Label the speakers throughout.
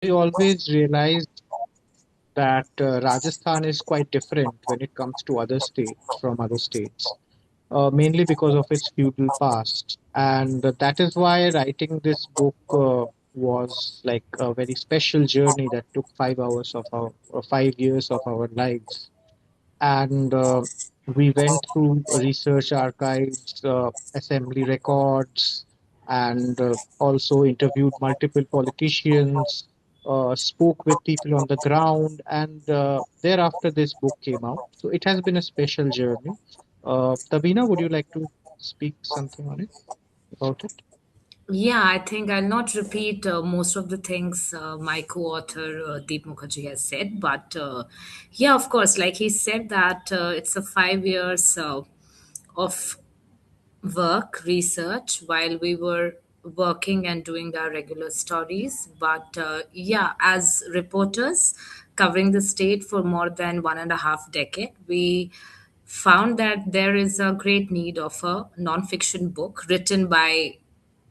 Speaker 1: I always realized that Rajasthan is quite different when it comes to other states from other states, mainly because of its feudal past. And that is why writing this book was like a very special journey that took 5 hours of our, or 5 years of our lives. And we went through research archives, assembly records, and also interviewed multiple politicians, spoke with people on the ground, and thereafter this book came out. So it has been a special journey. Tabina, would you like to speak something on it about it?
Speaker 2: Yeah, I think I'll not repeat most of the things my co-author Deep Mukherjee has said, but yeah, of course, like he said that it's a 5 years of work, research while we were working and doing our regular stories. But yeah, as reporters covering the state for more than 1.5 decade, we found that there is a great need of a non-fiction book written by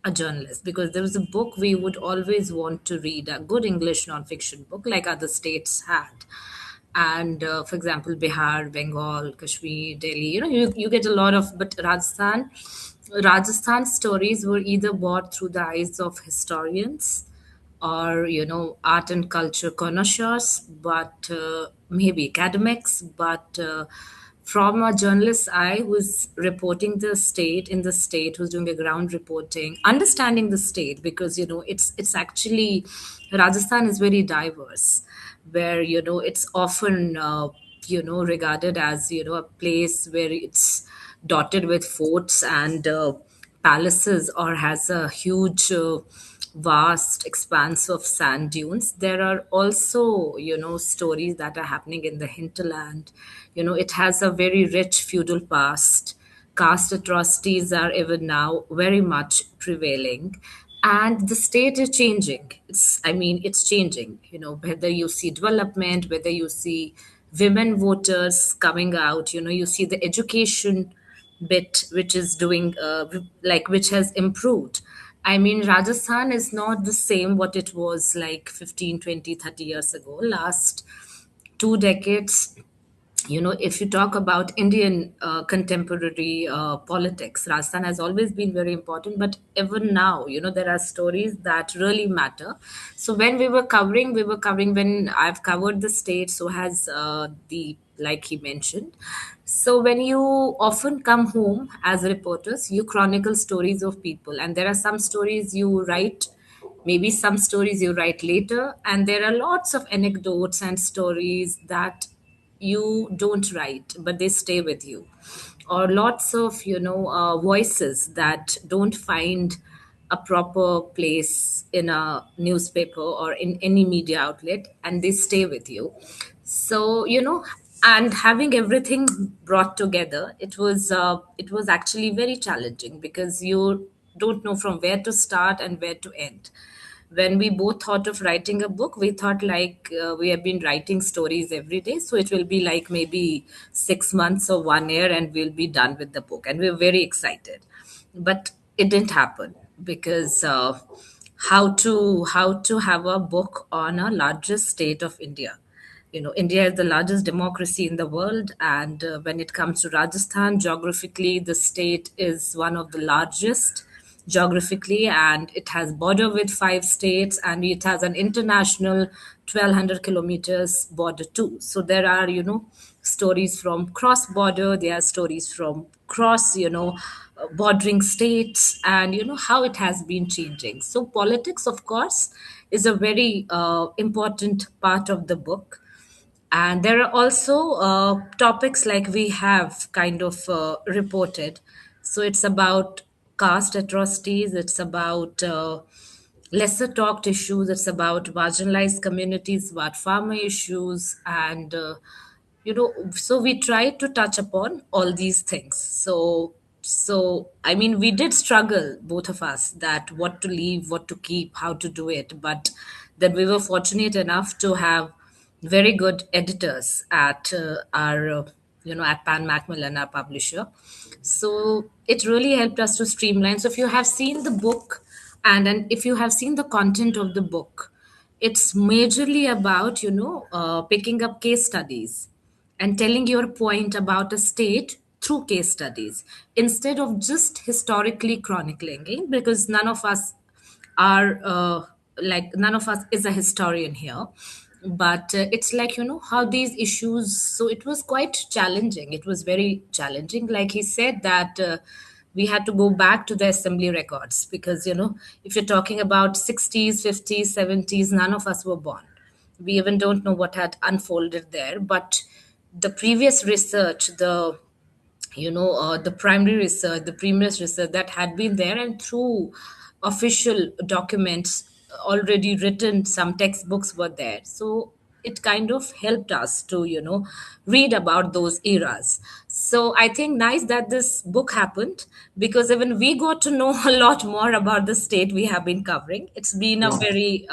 Speaker 2: a journalist, because there was a book we would always want to read, a good English non-fiction book like other states had. And for example, Bihar, Bengal, Kashmir, Delhi, you get a lot of, but Rajasthan stories were either bought through the eyes of historians or art and culture connoisseurs, but maybe academics, but from a journalist's eye who's reporting the state in the state, who's doing a ground reporting, understanding the state, because it's actually, Rajasthan is very diverse, where it's often regarded as a place where it's dotted with forts and palaces, or has a huge vast expanse of sand dunes. There are also stories that are happening in the hinterland. It has a very rich feudal past. Caste atrocities are even now very much prevailing, and the state is changing. It's changing, whether you see development, whether you see women voters coming out, you see the education bit which is doing like which has improved. Rajasthan is not the same what it was like 15, 20, 30 years ago. Last 2 decades, if you talk about Indian contemporary politics, Rajasthan has always been very important, but even now, there are stories that really matter. So when we were covering when I've covered the state, so has the like he mentioned. So when you often come home as reporters, you chronicle stories of people, and there are some stories you write. Maybe some stories you write later, and there are lots of anecdotes and stories that you don't write, but they stay with you. Or lots of, voices that don't find a proper place in a newspaper or in any media outlet, and they stay with you. So, and having everything brought together, it was actually very challenging, because you don't know from where to start and where to end. When we both thought of writing a book, we thought like we have been writing stories every day, so it will be like maybe 6 months or 1 year and we'll be done with the book, and we were very excited. But it didn't happen, because how to have a book on a largest state of India. India is the largest democracy in the world, and when it comes to Rajasthan, geographically, the state is one of the largest geographically, and it has border with 5 states, and it has an international 1,200 kilometers border too. So there are, stories from cross border, there are stories from cross, bordering states, and how it has been changing. So politics, of course, is a very important part of the book. And there are also topics like we have kind of reported. So it's about caste atrocities, it's about lesser talked issues, it's about marginalized communities, about farmer issues, and so we try to touch upon all these things. So we did struggle, both of us, that what to leave, what to keep, how to do it. But then we were fortunate enough to have very good editors at our at Pan Macmillan, our publisher. So it really helped us to streamline. So if you have seen the book, and if you have seen the content of the book, It's majorly about, picking up case studies and telling your point about a state through case studies instead of just historically chronicling, because none of us are none of us is a historian here. But it's like, how these issues, so it was quite challenging, it was very challenging, like he said that we had to go back to the assembly records, because if you're talking about 60s, 50s, 70s, none of us were born. We even don't know what had unfolded there. But the previous research, the primary research, the previous research that had been there, and through official documents already written, some textbooks were there. So it kind of helped us to, read about those eras. So I think nice that this book happened, because even we got to know a lot more about the state we have been covering. It's been a
Speaker 1: Yeah.
Speaker 2: very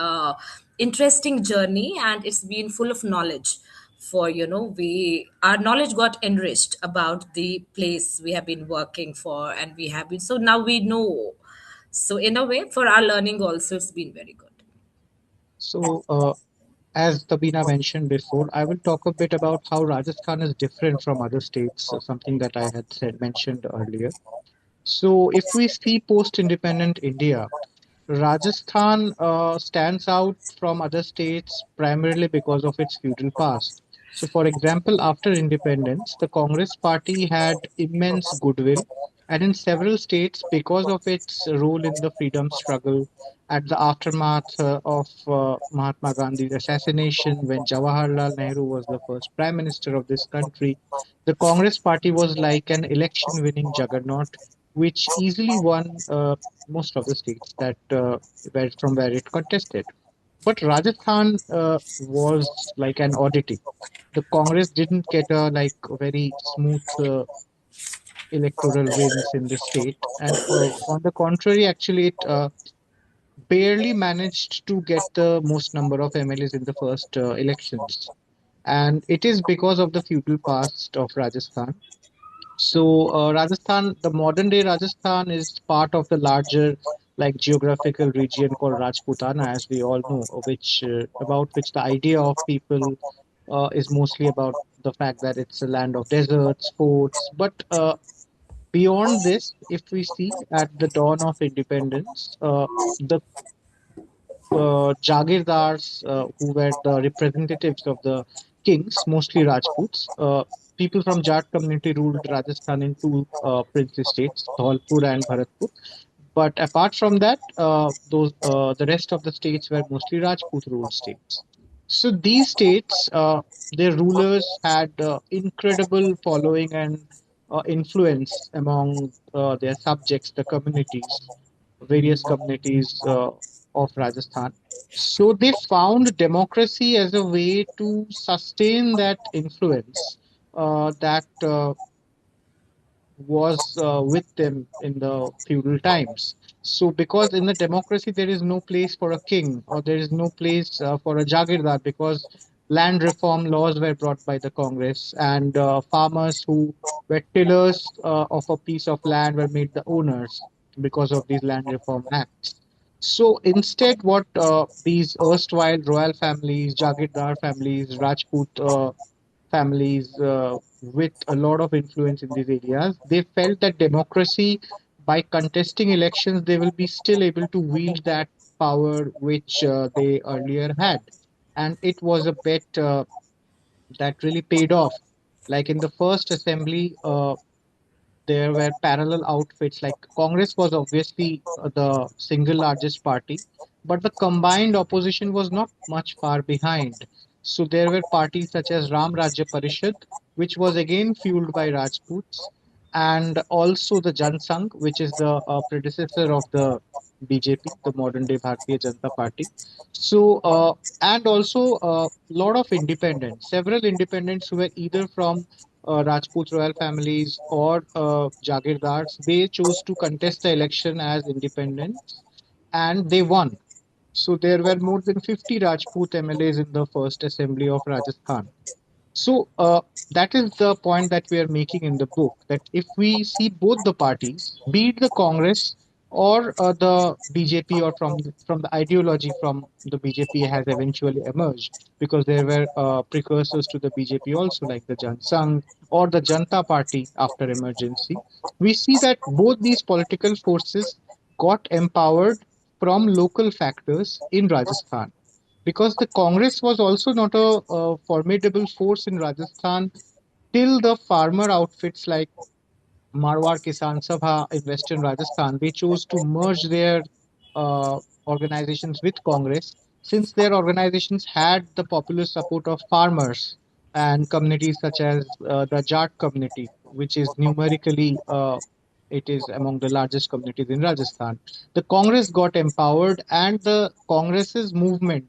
Speaker 2: interesting journey, and it's been full of knowledge. For, we our knowledge got enriched about the place we have been working for, and we have been, so now we know. So in a way, for our learning also, it's been very good.
Speaker 1: So, as Tabina mentioned before, I will talk a bit about how Rajasthan is different from other states, something that I had said mentioned earlier. So, if we see post-independent India, Rajasthan stands out from other states primarily because of its feudal past. So, for example, after independence, the Congress party had immense goodwill, and in several states, because of its role in the freedom struggle, at the aftermath of Mahatma Gandhi's assassination, when Jawaharlal Nehru was the first prime minister of this country, the Congress party was like an election winning juggernaut which easily won most of the states that from where it contested. But Rajasthan was like an oddity. The Congress didn't get a like very smooth electoral wins in the state, and on the contrary, actually, it barely managed to get the most number of MLAs in the first elections. And it is because of the feudal past of Rajasthan. So, Rajasthan, the modern day Rajasthan is part of the larger like geographical region called Rajputana, as we all know, which about which the idea of people is mostly about the fact that it's a land of deserts, forts. But beyond this, if we see at the dawn of independence, the Jagirdars, who were the representatives of the kings, mostly Rajputs. People from Jat community ruled Rajasthan in two princely states, Dholpur and Bharatpur. But apart from that, those the rest of the states were mostly Rajput ruled states. So these states, their rulers had incredible following and influence among their subjects, the communities, various communities of Rajasthan. So they found democracy as a way to sustain that influence that was with them in the feudal times. So, because in the democracy there is no place for a king or there is no place for a jagirdar, because land reform laws were brought by the Congress, and farmers who were tillers of a piece of land were made the owners because of these land reform acts. So instead, what these erstwhile royal families, Jagirdar families, Rajput families with a lot of influence in these areas, they felt that democracy, by contesting elections, they will be still able to wield that power which they earlier had. And it was a bet that really paid off. Like in the first assembly, there were parallel outfits. Like Congress was obviously the single largest party, but the combined opposition was not much far behind. So there were parties such as Ram Rajya Parishad, which was again fueled by Rajputs, and also the Jan Sangh, which is the predecessor of the BJP, the modern day Bharatiya Janata Party. So, and also a lot of independents, several independents who were either from Rajput royal families or Jagirdars, they chose to contest the election as independents and they won. So there were more than 50 Rajput MLAs in the first assembly of Rajasthan. So that is the point that we are making in the book, that if we see both the parties, be it the Congress or the BJP, or from the ideology from the BJP has eventually emerged, because there were precursors to the BJP also, like the Jan Sangh or the Janta Party after emergency. We see that both these political forces got empowered from local factors in Rajasthan, because the Congress was also not a formidable force in Rajasthan till the farmer outfits like Marwar Kisan Sabha in Western Rajasthan, they chose to merge their uh, organizations with Congress, since their organizations had the popular support of farmers and communities such as the Jat community, which is numerically it is among the largest communities in Rajasthan. The Congress got empowered, and the Congress's movement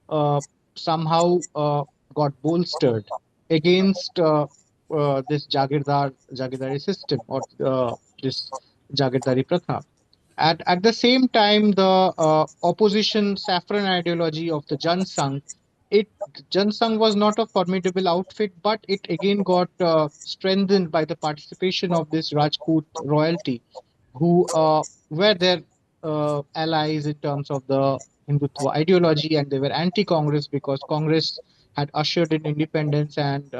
Speaker 1: uh, somehow got bolstered against this Jagirdari system, or this Jagirdari Pratha. At the same time, the opposition saffron ideology of the Jan Sangh, it Jan Sangh was not a formidable outfit, but it again got strengthened by the participation of this Rajput royalty, who were their allies in terms of the Hindutva ideology, and they were anti-Congress because Congress had ushered in independence and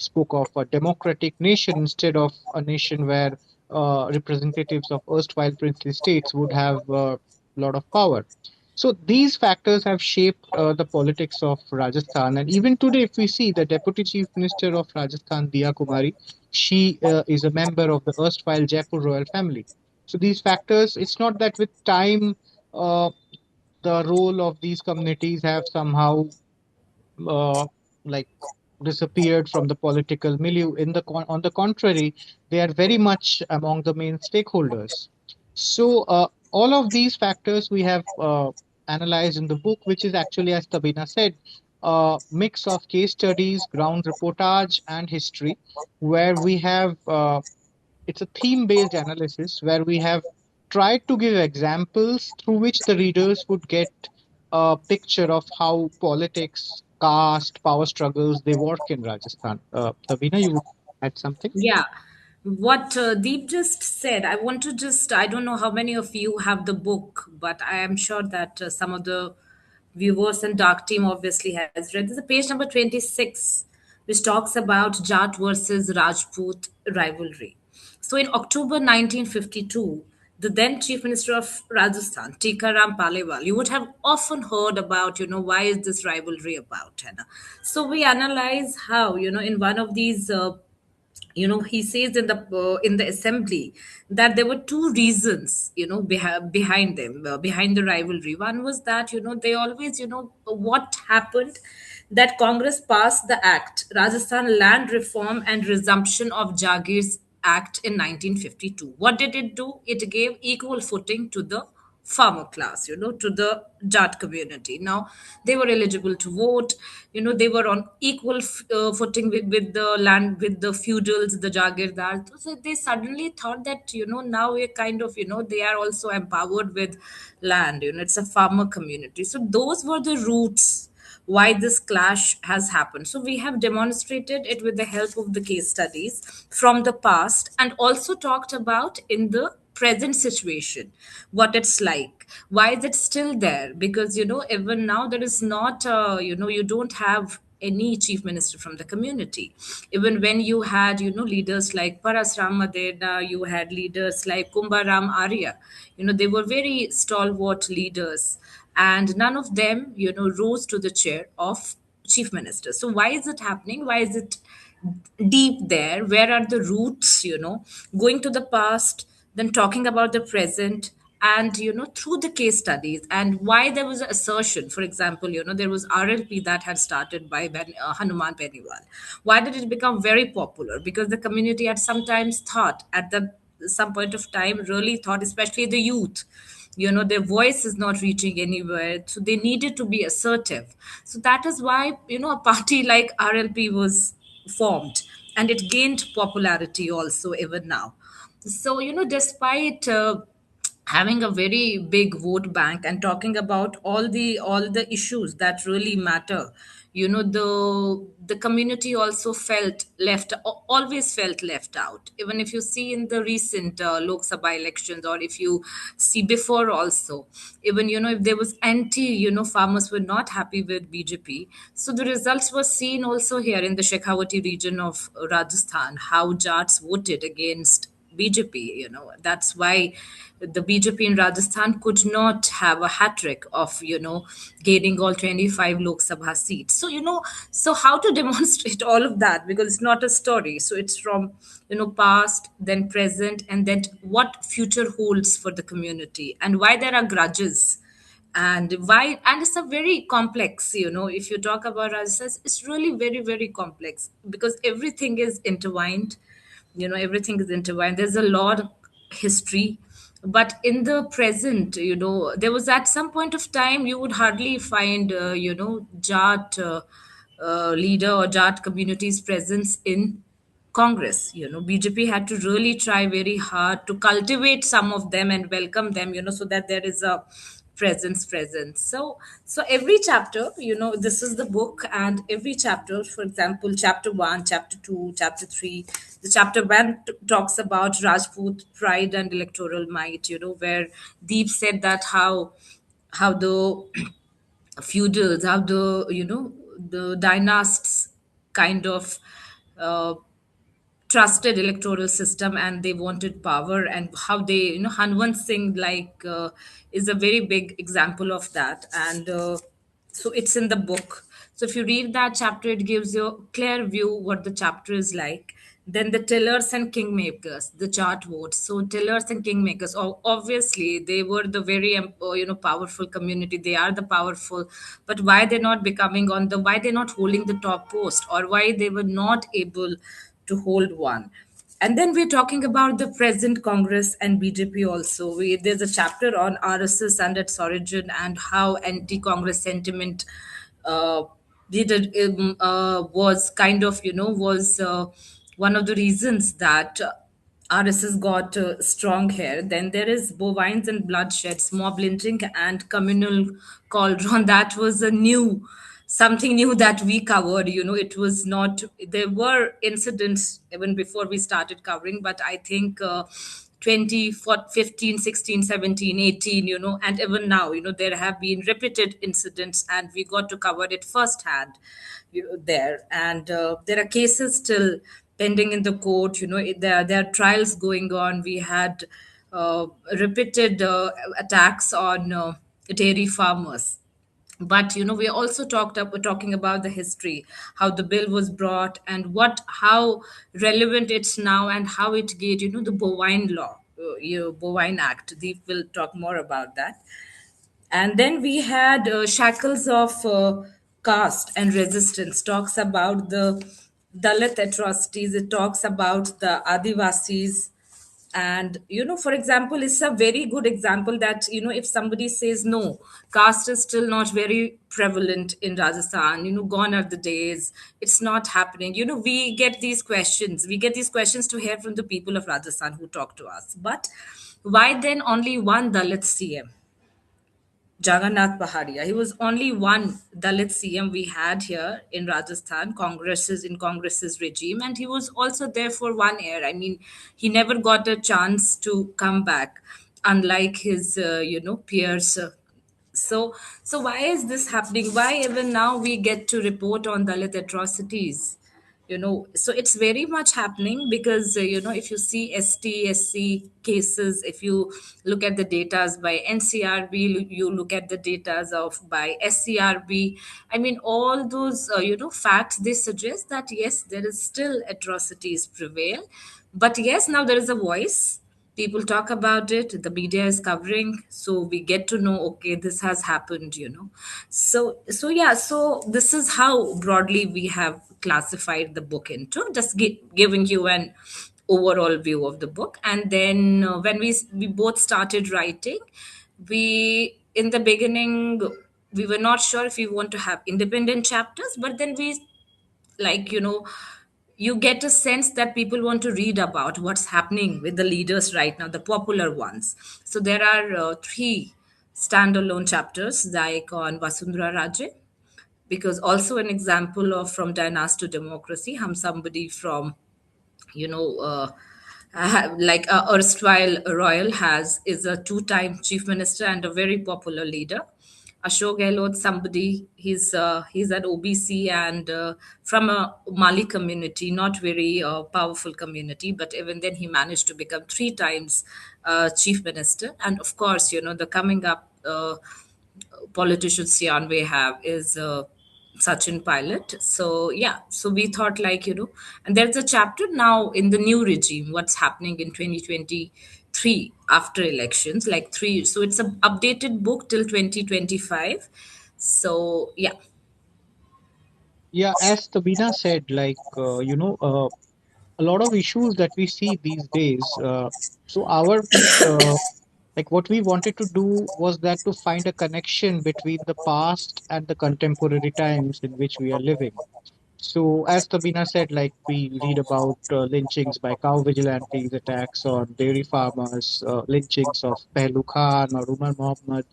Speaker 1: spoke of a democratic nation instead of a nation where representatives of erstwhile princely states would have a lot of power. So these factors have shaped the politics of Rajasthan. And even today, if we see the Deputy Chief Minister of Rajasthan, Diya Kumari, she is a member of the erstwhile Jaipur royal family. So these factors, it's not that with time, uh, the role of these communities have somehow uh, like disappeared from the political milieu. On the contrary, they are very much among the main stakeholders. So all of these factors we have analyzed in the book, which is actually, as Tabina said, a mix of case studies, ground reportage, and history, where we have it's a theme based analysis where we have tried to give examples through which the readers would get a picture of how politics, caste, power struggles they work in Rajasthan. Tabina, you would add something?
Speaker 2: Yeah. What Deep just said, I want to just, I don't know how many of you have the book, but I am sure that some of the viewers and Dark Team obviously has read. This is page number 26, which talks about Jat versus Rajput rivalry. So in October 1952, the then Chief Minister of Rajasthan, Tikaram Palewal, you would have often heard about, why is this rivalry about? And, so we analyze how, in one of these he says in the assembly that there were two reasons behind them, behind the rivalry. One was that they always, what happened, that Congress passed the act, Rajasthan Land Reform and Resumption of Jagirs Act, in 1952. What did it do? It gave equal footing to the farmer class, to the Jat community. Now they were eligible to vote, they were on equal footing with the land, with the feudals, the jagirdars. So they suddenly thought that, now we're kind of, they are also empowered with land, it's a farmer community. So those were the roots why this clash has happened. So we have demonstrated it with the help of the case studies from the past, and also talked about in the present situation what it's like, why is it still there, because even now there is not you don't have any chief minister from the community. Even when you had leaders like Parasram Madena, you had leaders like Kumbaram Arya, they were very stalwart leaders, and none of them rose to the chair of chief minister. So why is it happening? Why is it deep there? Where are the roots? Going to the past, then talking about the present, and through the case studies, and why there was an assertion. For example, there was RLP that had started by Hanuman Beniwal. Why did it become very popular? Because the community had sometimes thought, at the some point of time, really thought, especially the youth, their voice is not reaching anywhere, so they needed to be assertive. So that is why a party like RLP was formed, and it gained popularity also even now. So despite having a very big vote bank and talking about all the issues that really matter. The community also felt always felt left out, even if you see in the recent Lok Sabha elections, or if you see before also. Even if there was farmers were not happy with BJP. So the results were seen also here in the Shekhawati region of Rajasthan, how Jats voted against BJP. That's why the BJP in Rajasthan could not have a hat trick of, gaining all 25 Lok Sabha seats. So, so how to demonstrate all of that? Because it's not a story. So it's from, past, then present, and then what future holds for the community, and why there are grudges, and why. And it's a very complex, if you talk about Rajasthan, it's really very, very complex, because everything is intertwined. Everything is intertwined. There's a lot of history, but in the present, there was, at some point of time, you would hardly find Jat leader or Jat community's presence in Congress. BJP had to really try very hard to cultivate some of them and welcome them, so that there is a presence. So every chapter, this is the book, and every chapter, for example, chapter 1, chapter 2, chapter 3. The chapter 1 talks about Rajput pride and electoral might, where Deep said that how the feudals, how the dynasts kind of uh, trusted electoral system, and they wanted power, and how they, Hanwant Singh, is a very big example of that. And so it's in the book. So if you read that chapter, it gives you a clear view what the chapter is like. Then the tillers and kingmakers, the chart votes. So tillers and kingmakers, obviously they were the very powerful community. They are the powerful, but why they're not becoming on the, why they're not holding the top post, or why they were not able to hold one. And then we're talking about the present Congress and BJP also. There's a chapter on RSS and its origin, and how anti-Congress sentiment uh, was kind of, was one of the reasons that RSS got strong here. Then there is bovines and bloodshed, mob lynching, and communal cauldron. That was a new, something new that we covered. It was not, there were incidents even before we started covering, but I think 20, 15, 16, 17, 18, and even now, there have been repeated incidents, and we got to cover it firsthand there. And there are cases still pending in the court. There are trials going on. We had repeated attacks on dairy farmers. But we're also talking about the history, how the bill was brought, and how relevant it's now, and how it gave, the bovine law, bovine act. Deep will talk more about that. And then we had shackles of caste and resistance, talks about the Dalit atrocities. It talks about the Adivasis. And for example, it's a very good example that, if somebody says no, caste is still not very prevalent in Rajasthan, gone are the days, it's not happening. We get these questions to hear from the people of Rajasthan who talk to us. But why then only one Dalit CM? Jagannath Paharia. He was only one Dalit CM we had here in Rajasthan, Congress's regime, and he was also there for 1 year. I mean, he never got a chance to come back, unlike his peers. So why is this happening? Why even now we get to report on Dalit atrocities? So it's very much happening because if you see ST SC cases, if you look at the datas by NCRB, you look at the datas of by SCRB, I mean, all those facts, they suggest that yes, there is still atrocities prevail. But yes, now there is a voice, people talk about it, the media is covering, so we get to know, okay, this has happened. So yeah, so this is how broadly we have classified the book into, just giving you an overall view of the book. And then when we both started writing, we in the beginning, we were not sure if we want to have independent chapters, but then we, like, you get a sense that people want to read about what's happening with the leaders right now, the popular ones. So there are three standalone chapters, like on Vasundhara Raje, because also an example of from dynasty to democracy, somebody from, you know, like erstwhile royal has is a two-time chief minister and a very popular leader. Ashok Gehlot, somebody, he's at OBC and from a Mali community, not very powerful community, but even then he managed to become three times chief minister. And of course, you know, the coming up politician Sian we have is Sachin Pilot. So yeah, so we thought, like, you know, and there's a chapter now in the new regime, what's happening in 2023 after elections, like three. So it's an updated book till 2025. So yeah.
Speaker 1: Yeah, as Tabina said, a lot of issues that we see these days. So our like what we wanted to do was that to find a connection between the past and the contemporary times in which we are living. So, as Tabina said, like we read about lynchings by cow vigilantes, attacks on dairy farmers, lynchings of Pehlu Khan or Umar Mohammed.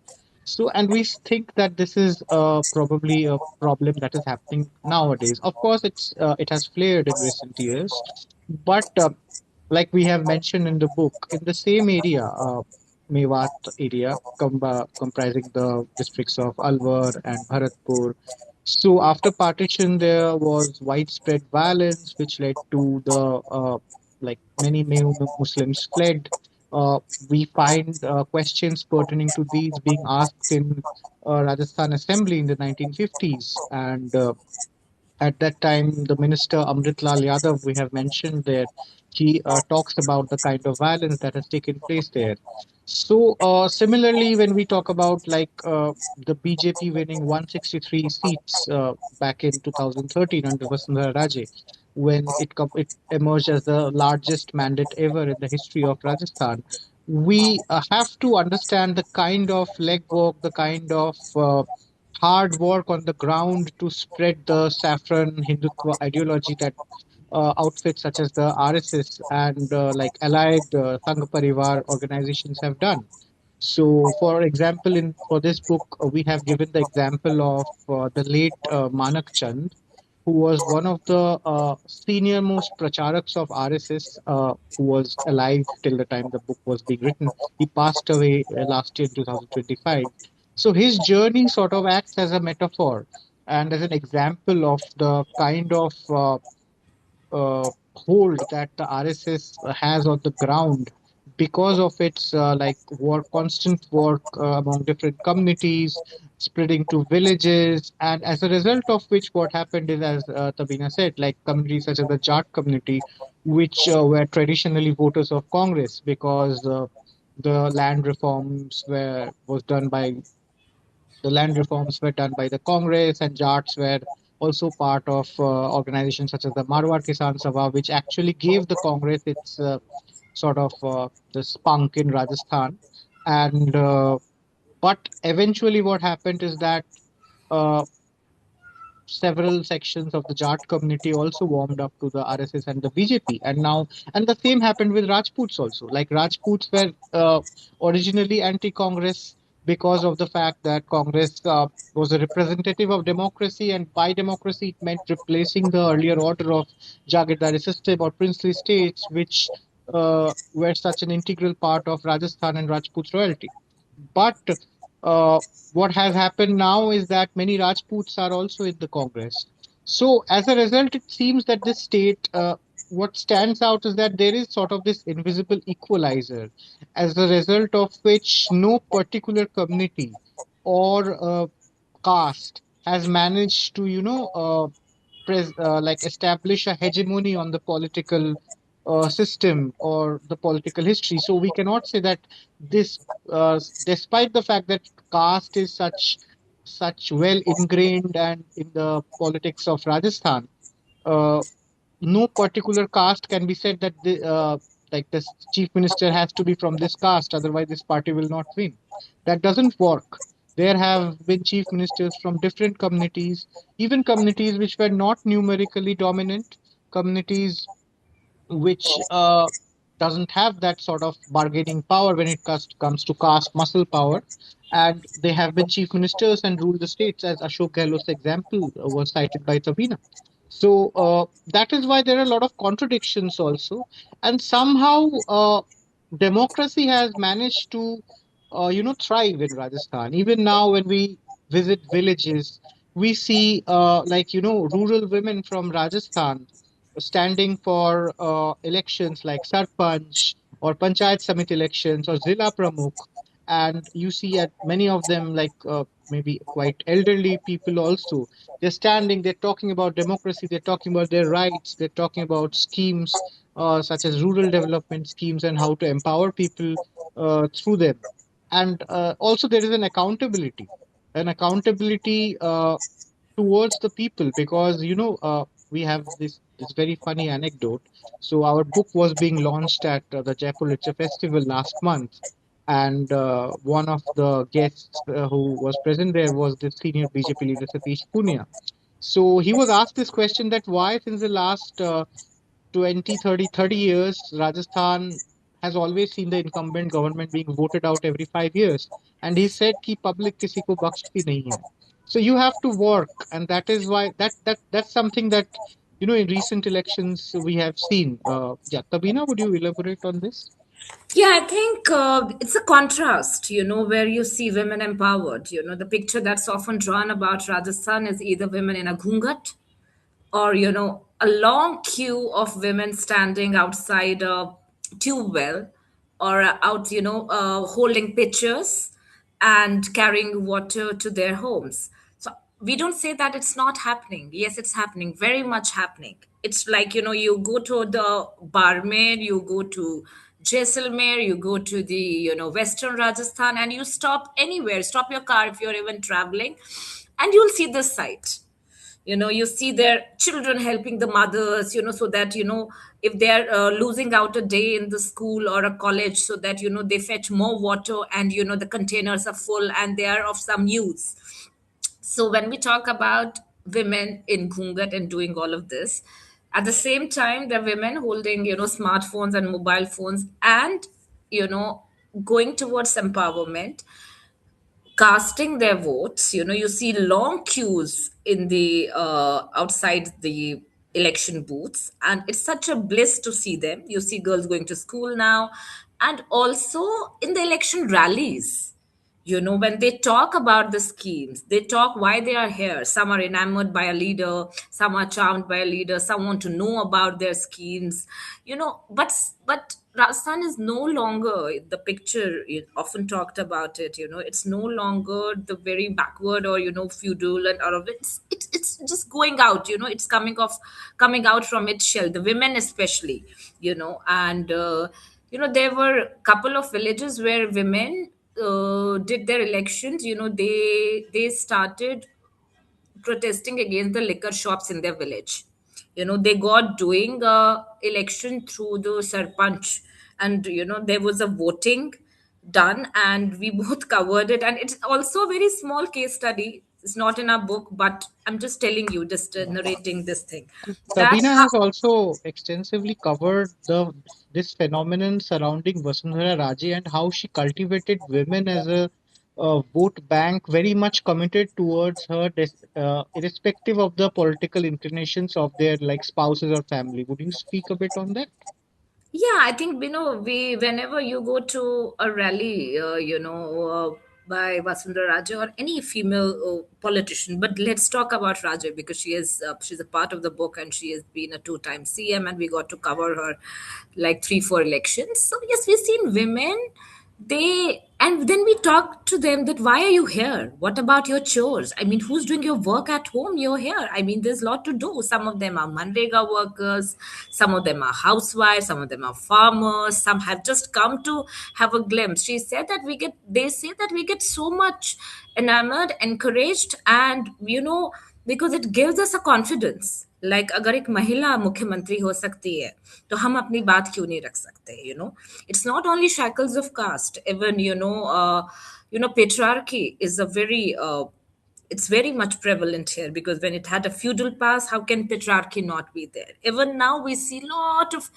Speaker 1: So, and we think that this is probably a problem that is happening nowadays. Of course, it has flared in recent years, but like we have mentioned in the book, in the same area, Mewat area, comprising the districts of Alwar and Bharatpur. So after partition, there was widespread violence, which led to the like many Muslims fled. Uh, we find questions pertaining to these being asked in Rajasthan Assembly in the 1950s, and at that time, the minister Amritlal Yadav, we have mentioned there, he talks about the kind of violence that has taken place there. So, similarly, when we talk about the BJP winning 163 seats back in 2013 under Vasundhara Raje, when it emerged as the largest mandate ever in the history of Rajasthan, we have to understand the kind of legwork, the kind of hard work on the ground to spread the saffron Hindutva ideology that outfits such as the RSS and like allied Sangh Parivar organizations have done. So, for example, in for this book, we have given the example of the late Manak Chand, who was one of the senior most pracharaks of RSS, who was alive till the time the book was being written. He passed away last year in 2025. So his journey sort of acts as a metaphor and as an example of the kind of hold that the RSS has on the ground because of its constant work among different communities, spreading to villages, and as a result of which, what happened is, as Tabina said, like communities such as the Jat community, which were traditionally voters of Congress because the land reforms were was done by the land reforms were done by the Congress, and Jats were also part of organizations such as the Marwar Kisan Sabha, which actually gave the Congress its the spunk in Rajasthan. And but eventually, what happened is that uh, several sections of the Jat community also warmed up to the RSS and the BJP. And now, and the same happened with Rajputs also. Like Rajputs were originally anti-Congress because of the fact that Congress was a representative of democracy, and by democracy it meant replacing the earlier order of Jagirdari system or princely states, which were such an integral part of Rajasthan and Rajput royalty. But uh, what has happened now is that many Rajputs are also in the Congress. So, as a result, it seems that this state, what stands out is that there is sort of this invisible equalizer, as a result of which no particular community or caste has managed to, establish a hegemony on the political system or the political history. So we cannot say that this, despite the fact that caste is such well ingrained and in the politics of Rajasthan, uh, no particular caste can be said that the chief minister has to be from this caste, otherwise this party will not win. That doesn't work. There have been chief ministers from different communities, even communities which were not numerically dominant, communities which doesn't have that sort of bargaining power when it comes to caste muscle power. And they have been chief ministers and ruled the states, as Ashok Gehlot's example was cited by Tabeenah. So that is why there are a lot of contradictions also. And somehow democracy has managed to, thrive in Rajasthan. Even now, when we visit villages, we see, rural women from Rajasthan standing for elections like Sarpanch or Panchayat Samit elections or Zilla Pramukh. And you see at many of them, like maybe quite elderly people also, they're standing, they're talking about democracy, they're talking about their rights, they're talking about schemes such as rural development schemes and how to empower people through them. And also, there is an accountability towards the people, because we have this very funny anecdote. So our book was being launched at the Jaipur Literature Festival last month, and one of the guests who was present there was the senior BJP leader Satish Punia. So he was asked this question, that why since the last 20, 30 years, Rajasthan has always seen the incumbent government being voted out every 5 years. And he said, ki public kisi ko bakshti nahi hai. So you have to work. And that is why that's something that, in recent elections we have seen. Yeah, Tabina, would you elaborate on this?
Speaker 2: Yeah, I think it's a contrast, where you see women empowered. The picture that's often drawn about Rajasthan is either women in a ghungat or a long queue of women standing outside a tube well or out holding pitchers and carrying water to their homes. So we don't say that it's not happening. Yes, it's happening, very much happening. It's like you go to the Barmer, you go to Jaisalmer, you go to the western Rajasthan, and you stop anywhere, stop your car if you're even traveling, and you'll see this sight. You see their children helping the mothers, so that if they're losing out a day in the school or a college, so that they fetch more water, and the containers are full and they are of some use. So when we talk about women in ghungat and doing all of this, at the same time there are women holding smartphones and mobile phones, and you know going towards empowerment, casting their votes. You see long queues in the outside the election booths, and it's such a bliss to see them. You see girls going to school now, and also in the election rallies. When they talk about the schemes, they talk why they are here. Some are enamored by a leader, some are charmed by a leader, some want to know about their schemes. But Rajasthan is no longer the picture often talked about it. It's no longer the very backward or feudal and all of it. It's just going out. It's coming out from its shell. The women especially. And there were a couple of villages where women did their elections. They started protesting against the liquor shops in their village. They got doing election through the sarpanch, and there was a voting done, and we both covered it. And it's also a very small case study. It's not in our book, but I'm just telling you, just narrating this thing. That
Speaker 1: Sabina has also extensively covered this phenomenon surrounding Vasundhara Raje and how she cultivated women as a vote bank, very much committed towards her, irrespective of the political inclinations of their like spouses or family. Would you speak a bit on that?
Speaker 2: Yeah, I think we whenever you go to a rally, by Vasundhara Raje or any female politician, but let's talk about Raje because she's a part of the book, and she has been a two-time CM, and we got to cover her like 3 4 elections. So yes, we've seen women. And then we talk to them that why are you here? What about your chores? I mean, who's doing your work at home? You're here. I mean, there's a lot to do. Some of them are Manrega workers, some of them are housewives, some of them are farmers, some have just come to have a glimpse. They say that we get so much enamored, encouraged, and because it gives us a confidence. Like अगर एक महिला मुख्यमंत्री हो सकती है तो हम अपनी बात क्यों नहीं रख सकते? It's not only shackles of caste. Even patriarchy is a very it's very much prevalent here, because when it had a feudal past, how can patriarchy not be there? Even now we see lot of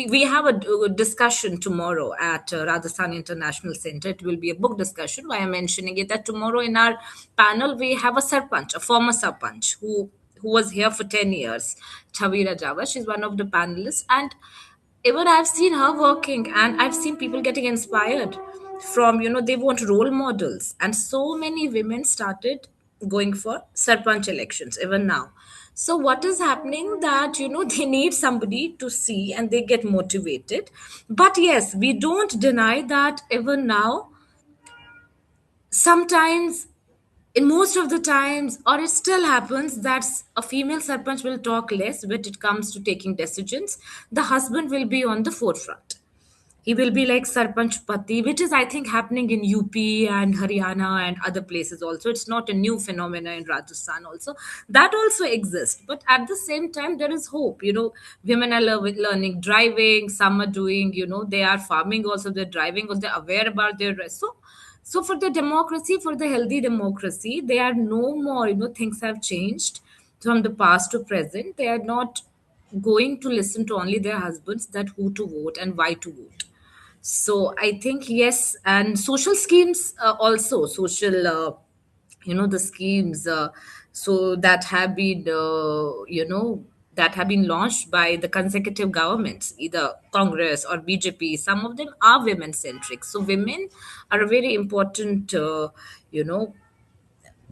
Speaker 2: we have a discussion tomorrow at Rajasthan International Center. It will be a book discussion. Why I'm mentioning it, that tomorrow in our panel we have a sarpanch, a former sarpanch, who was here for 10 years, Chavira Java. She's one of the panelists. And even I've seen her working, and I've seen people getting inspired from, they want role models. And so many women started going for sarpanch elections even now. So what is happening, that they need somebody to see and they get motivated. But yes, we don't deny that even now, sometimes, in most of the times, or it still happens, that a female sarpanch will talk less when it comes to taking decisions. The husband will be on the forefront. He will be like Sarpanch Pati, which is, I think, happening in UP and Haryana and other places also. It's not a new phenomena in Rajasthan also. That also exists. But at the same time, there is hope. Women are learning driving, some are doing, they are farming also, they're driving also, they're aware about their rest. So for the democracy, for the healthy democracy, they are no more, things have changed from the past to present. They are not going to listen to only their husbands, that who to vote and why to vote. So I think yes, and social schemes, also social, the schemes, so that have been, that have been launched by the consecutive governments, either Congress or BJP. Some of them are women centric. So women are a very important, you know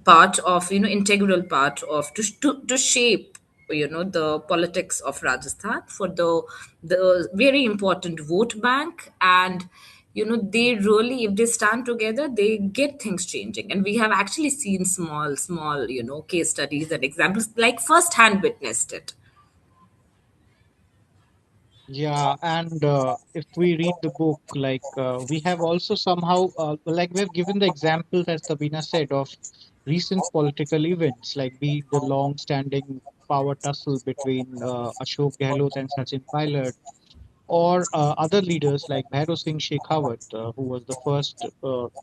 Speaker 2: part of, integral part of, to shape, the politics of Rajasthan, for the very important vote bank. And they really, if they stand together, they get things changing. And we have actually seen small case studies and examples, like first hand witnessed it.
Speaker 1: Yeah, and if we read the book, we have also somehow, like we have given the examples, as Tabina said, of recent political events, like be it the long-standing power tussle between Ashok Gehlot and Sachin Pilot, or other leaders like Bhairo Singh Shekhawat, who was the first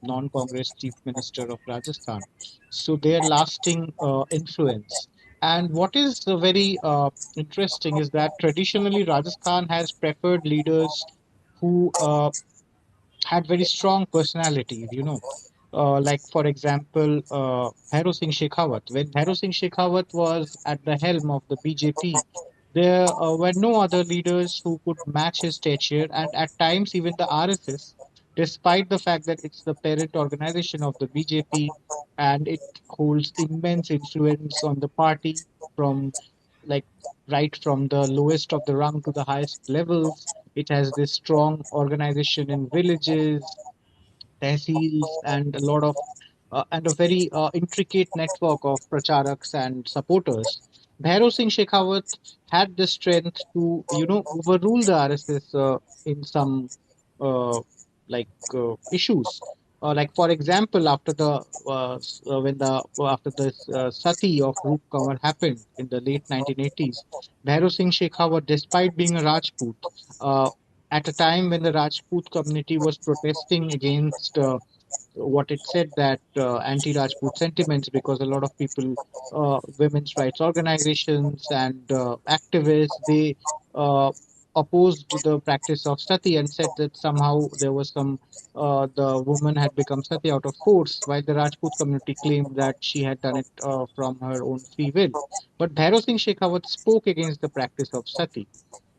Speaker 1: non-Congress chief minister of Rajasthan. So their lasting influence. And what is very interesting is that traditionally Rajasthan has preferred leaders who had very strong personalities, like for example, Bhairo Singh Shekhawat. When Bhairo Singh Shekhawat was at the helm of the BJP, there were no other leaders who could match his stature, and at times even the RSS, despite the fact that it's the parent organization of the BJP and it holds immense influence on the party from like right from the lowest of the rung to the highest levels. It has this strong organization in villages, tehsils, and a lot of and a very intricate network of pracharaks and supporters. Bhairo Singh Shekhawat had the strength to, overrule the RSS in some uh, issues. Like for example, after the when the after the sati of Roop Kanwar happened in the late 1980s, Bhairo Singh Shekhawat, despite being a Rajput, uh, at a time when the Rajput community was protesting against what it said that anti-Rajput sentiments, because a lot of people, women's rights organizations and activists, they uh, opposed the practice of sati and said that somehow there was some the woman had become sati out of force, while the Rajput community claimed that she had done it from her own free will. But Bhairo Singh Shekhawat spoke against the practice of sati.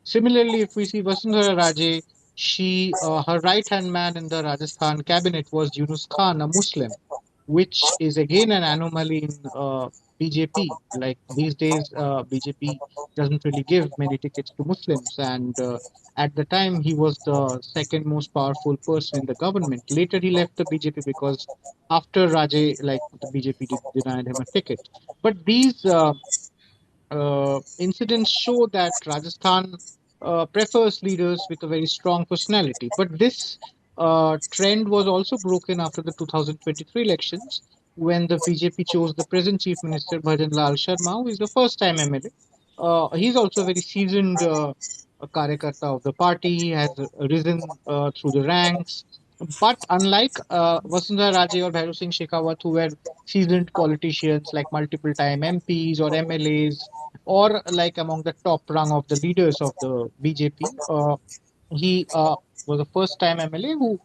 Speaker 1: Similarly, if we see Vasundhara Raje, her right hand man in the Rajasthan cabinet was Yunus Khan, a Muslim, which is again an anomaly in BJP. Like these days, BJP doesn't really give many tickets to Muslims, and at the time he was the second most powerful person in the government. Later, he left the BJP because after Raje, the BJP denied him a ticket. But these incidents show that Rajasthan prefers leaders with a very strong personality. But this trend was also broken after the 2023 elections, when the BJP chose the present Chief Minister Bhajan Lal Sharma, who is the first time MLA. He's also a very seasoned Karyakarta of the party. He has risen through the ranks. But unlike Vasundhara Raje or Bhairu Singh Shekhawat, who were seasoned politicians like multiple time MPs or MLAs, or like among the top rung of the leaders of the BJP, he was a first time MLA who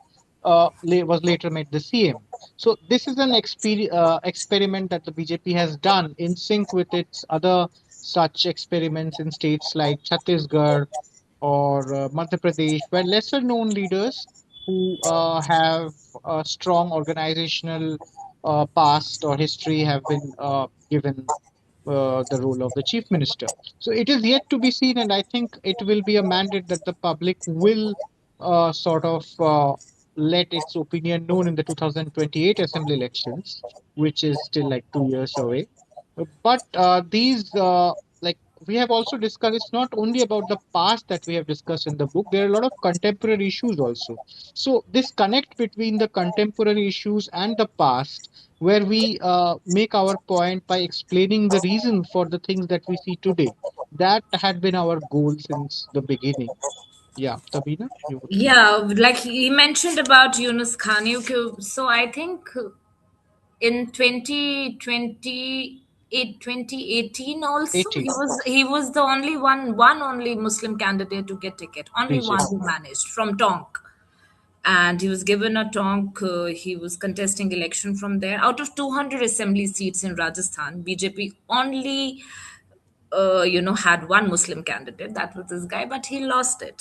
Speaker 1: was later made the CM. So this is an experiment that the BJP has done in sync with its other such experiments in states like Chhattisgarh or Madhya Pradesh, where lesser known leaders who have a strong organizational past or history have been given the role of the chief minister. So it is yet to be seen, and I think it will be a mandate that the public will sort of let its opinion known in the 2028 assembly elections, which is still like 2 years away. But these, like we have also discussed, it's not only about the past that we have discussed in the book, there are a lot of contemporary issues also. So, this connect between the contemporary issues and the past, where we make our point by explaining the reason for the things that we see today. That had been our goal since the beginning. Yeah, Tabina, you would say.
Speaker 2: Yeah, like he mentioned about Yunus Khan. So I think in 2018 also
Speaker 1: 18,
Speaker 2: he was the only Muslim candidate to get ticket, only one
Speaker 1: BJP.
Speaker 2: who managed from Tonk, and he was given a Tonk. He was contesting election from there. Out of 200 assembly seats in Rajasthan, BJP only had one Muslim candidate. That was this guy, but he lost it.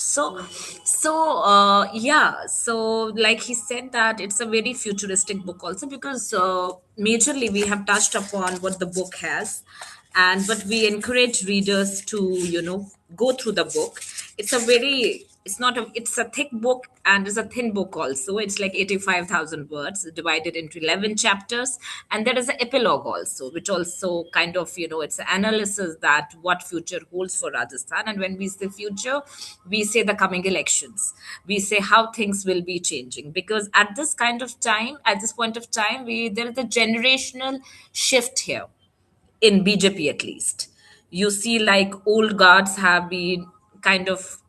Speaker 2: Yeah. So, like he said, that it's a very futuristic book also, because majorly we have touched upon what the book has, and but we encourage readers to go through the book. It's a thick book, and it's a thin book also. It's like 85,000 words divided into 11 chapters, and there is an epilogue also, which also kind of it's an analysis that what future holds for Rajasthan. And when we say future, we say the coming elections, we say how things will be changing, because at this point of time, we there is a generational shift here in BJP at least. You see, like old guards have been kind of,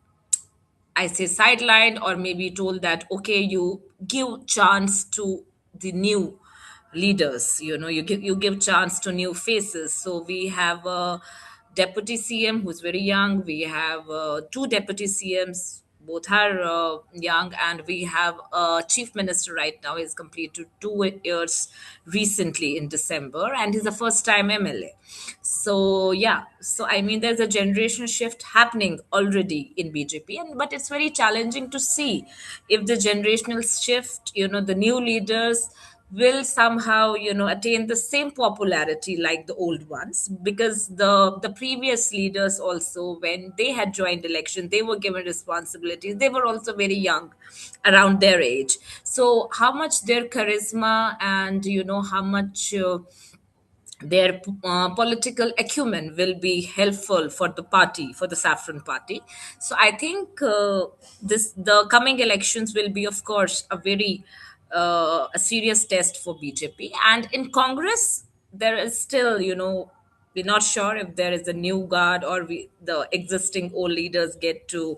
Speaker 2: I say, sidelined, or maybe told that okay, you give chance to the new leaders. You give chance to new faces. So we have a deputy CM who's very young. We have two deputy CMs. Both are young, and we have a chief minister right now. He's completed 2 years recently in December, and he's a first-time MLA. So yeah, so I mean, there's a generation shift happening already in BJP, and but it's very challenging to see if the generational shift, the new leaders will somehow attain the same popularity like the old ones, because the previous leaders also, when they had joined election, they were given responsibilities. They were also very young, around their age. So how much their charisma and how much their political acumen will be helpful for the party, for the Saffron Party. So I think this the coming elections will be, of course, a serious test for BJP. And in Congress, there is still, we're not sure if there is a new guard, or the existing old leaders get to,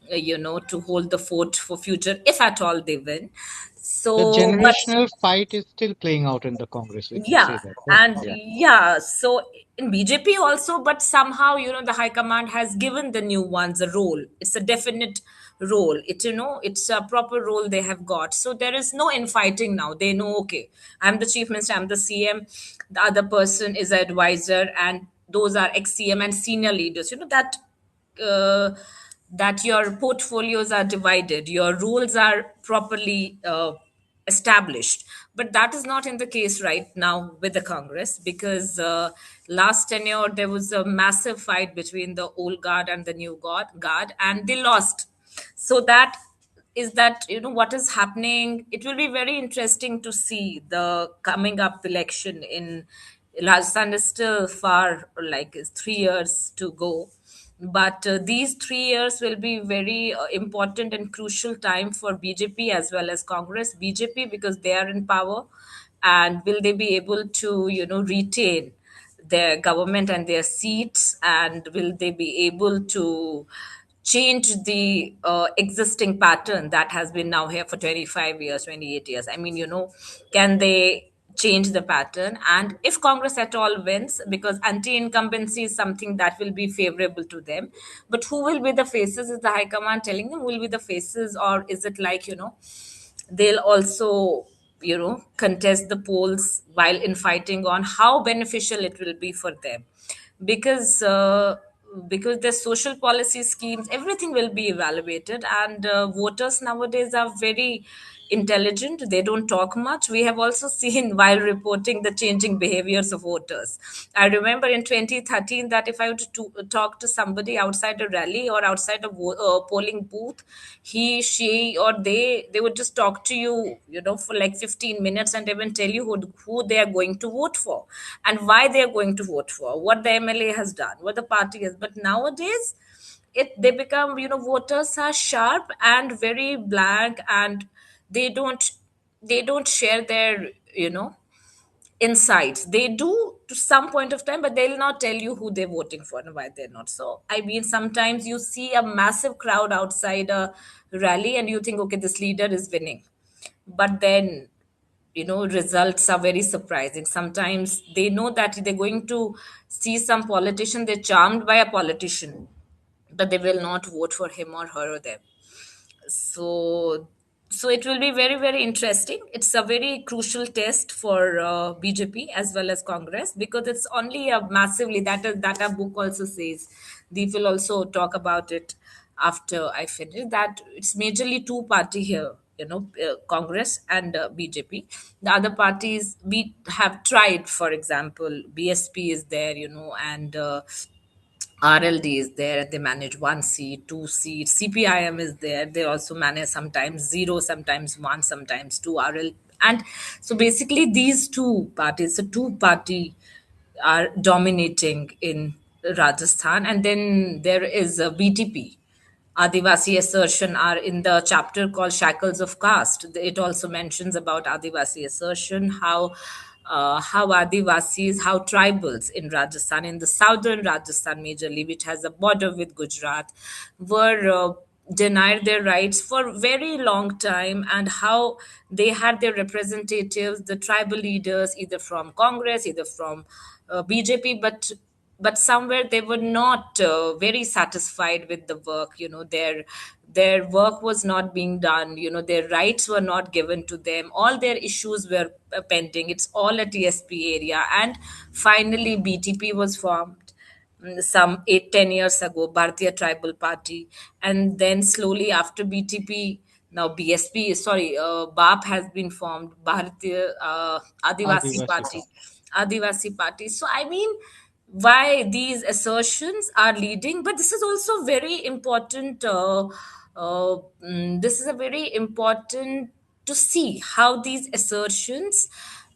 Speaker 2: to hold the fort for future, if at all they win.
Speaker 1: The
Speaker 2: So, but
Speaker 1: generational fight is still playing out in the Congress. We can say
Speaker 2: yeah,
Speaker 1: that, right?
Speaker 2: and
Speaker 1: Yeah.
Speaker 2: yeah, so in BJP also, but somehow, the high command has given the new ones a role. It's a definite role. It's a proper role they have got. So there is no infighting now. They know, okay, I'm the chief minister, I'm the CM, the other person is an advisor, and those are ex CM and senior leaders. Uh, that your portfolios are divided, your rules are properly established. But that is not in the case right now with the Congress, because last tenure there was a massive fight between the old guard and the new guard, and they lost. So that what is happening. It will be very interesting to see the coming up election in Rajasthan. Is still far, like it's 3 years to go, but these 3 years will be very important and crucial time for BJP as well as Congress. BJP, because they are in power, and will they be able to retain their government and their seats, and will they be able to change the existing pattern that has been now here for 25 years, 28 years? I mean, can they change the pattern? And if Congress at all wins, because anti incumbency is something that will be favorable to them, but who will be the faces? Is the High Command telling them who will be the faces, or is it like, they'll also contest the polls while infighting on how beneficial it will be for them? Because because the social policy schemes, everything will be evaluated, and voters nowadays are very intelligent. They don't talk much. We have also seen while reporting the changing behaviors of voters. I remember in 2013 that if I were to talk to somebody outside a rally or outside a polling booth, he, she, or they would just talk to you, for like 15 minutes, and they will tell you who they are going to vote for, and why they are going to vote for, what the MLA has done, what the party is. But nowadays, they become, voters are sharp and very blank, and they don't they don't share their, insights. They do to some point of time, but they'll not tell you who they're voting for and why they're not. So I mean, sometimes you see a massive crowd outside a rally and you think, okay, this leader is winning, but then, results are very surprising. Sometimes they know that they're going to see some politician, they're charmed by a politician, but they will not vote for him or her or them. So it will be very, very interesting. It's a very crucial test for BJP as well as Congress, because it's only a massively, that our book also says. Deep will also talk about it after I finish, that it's majorly two party here, Congress and BJP. The other parties we have tried, for example, BSP is there, and RLD is there, and they manage one seat, two seats. CPIM is there. They also manage sometimes zero, sometimes one, sometimes two RL. And so basically, these two parties, the two party, are dominating in Rajasthan. And then there is a BTP, Adivasi assertion, are in the chapter called Shackles of Caste. It also mentions about Adivasi assertion, how Adivasis, how tribals in Rajasthan, in the southern Rajasthan majorly, which has a border with Gujarat, were denied their rights for very long time, and how they had their representatives, the tribal leaders, either from Congress, either from BJP, but somewhere they were not very satisfied with the work. Their work was not being done. Their rights were not given to them. All their issues were pending. It's all a TSP area. And finally BTP was formed, some 8-10 years ago, Bharatiya Tribal Party. And then slowly after BTP, now BSP, sorry, BAP has been formed, Bharatiya Adivasi
Speaker 1: Adivasi
Speaker 2: Party.
Speaker 1: Party.
Speaker 2: Adivasi Party. So I mean, why these assertions are leading, but this is also very important. This is a very important to see how these assertions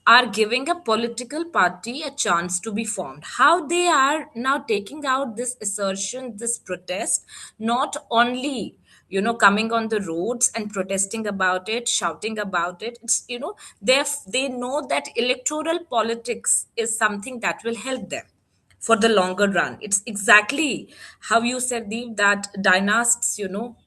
Speaker 2: are giving a political party a chance to be formed. How they are now taking out this assertion, this protest, not only coming on the roads and protesting about it, shouting about it. It's, they know that electoral politics is something that will help them for the longer run. It's exactly how you said, Deep, that dynasts,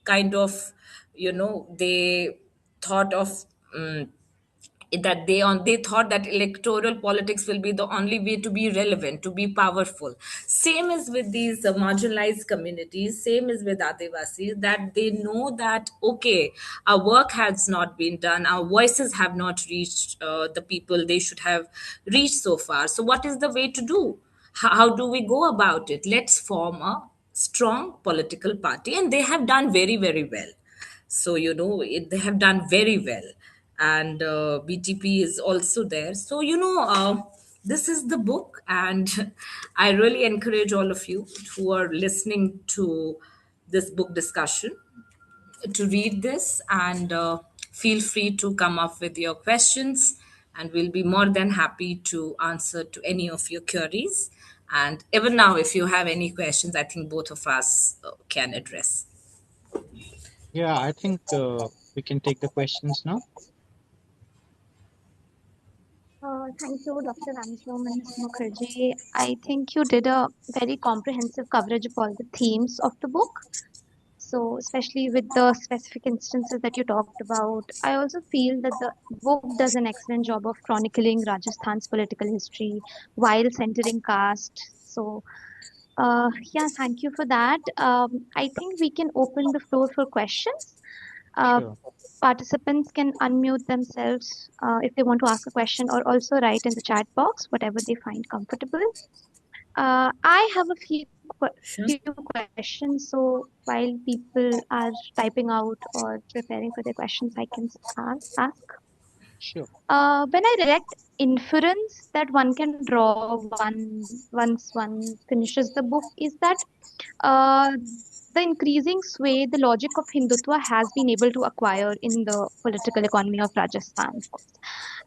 Speaker 2: kind of, they thought of, that they thought that electoral politics will be the only way to be relevant, to be powerful. Same is with these marginalized communities, same is with Adivasis, that they know that, okay, our work has not been done, our voices have not reached the people they should have reached so far. So what is the way to do? How do we go about it? Let's form a strong political party. And they have done very, very well. So they have done very well. And BTP is also there. So this is the book, and I really encourage all of you who are listening to this book discussion to read this, and feel free to come up with your questions, and we'll be more than happy to answer to any of your queries. And even now, if you have any questions, I think both of us can address.
Speaker 1: Yeah, I think we can take the questions now.
Speaker 3: Thank you, Dr. Anjum and Mr. Mukherjee. I think you did a very comprehensive coverage of all the themes of the book. So, especially with the specific instances that you talked about, I also feel that the book does an excellent job of chronicling Rajasthan's political history while centering caste. So, yeah, thank you for that. I think we can open the floor for questions. Uh,
Speaker 1: Sure.
Speaker 3: Participants can unmute themselves if they want to ask a question, or also write in the chat box whatever they find comfortable. I have a
Speaker 2: Sure.
Speaker 3: few questions, so while people are typing out or preparing for their questions, I can ask.
Speaker 1: Sure.
Speaker 3: When I read inference that one can draw once one finishes the book is that uh, the increasing sway the logic of Hindutva has been able to acquire in the political economy of Rajasthan, of course.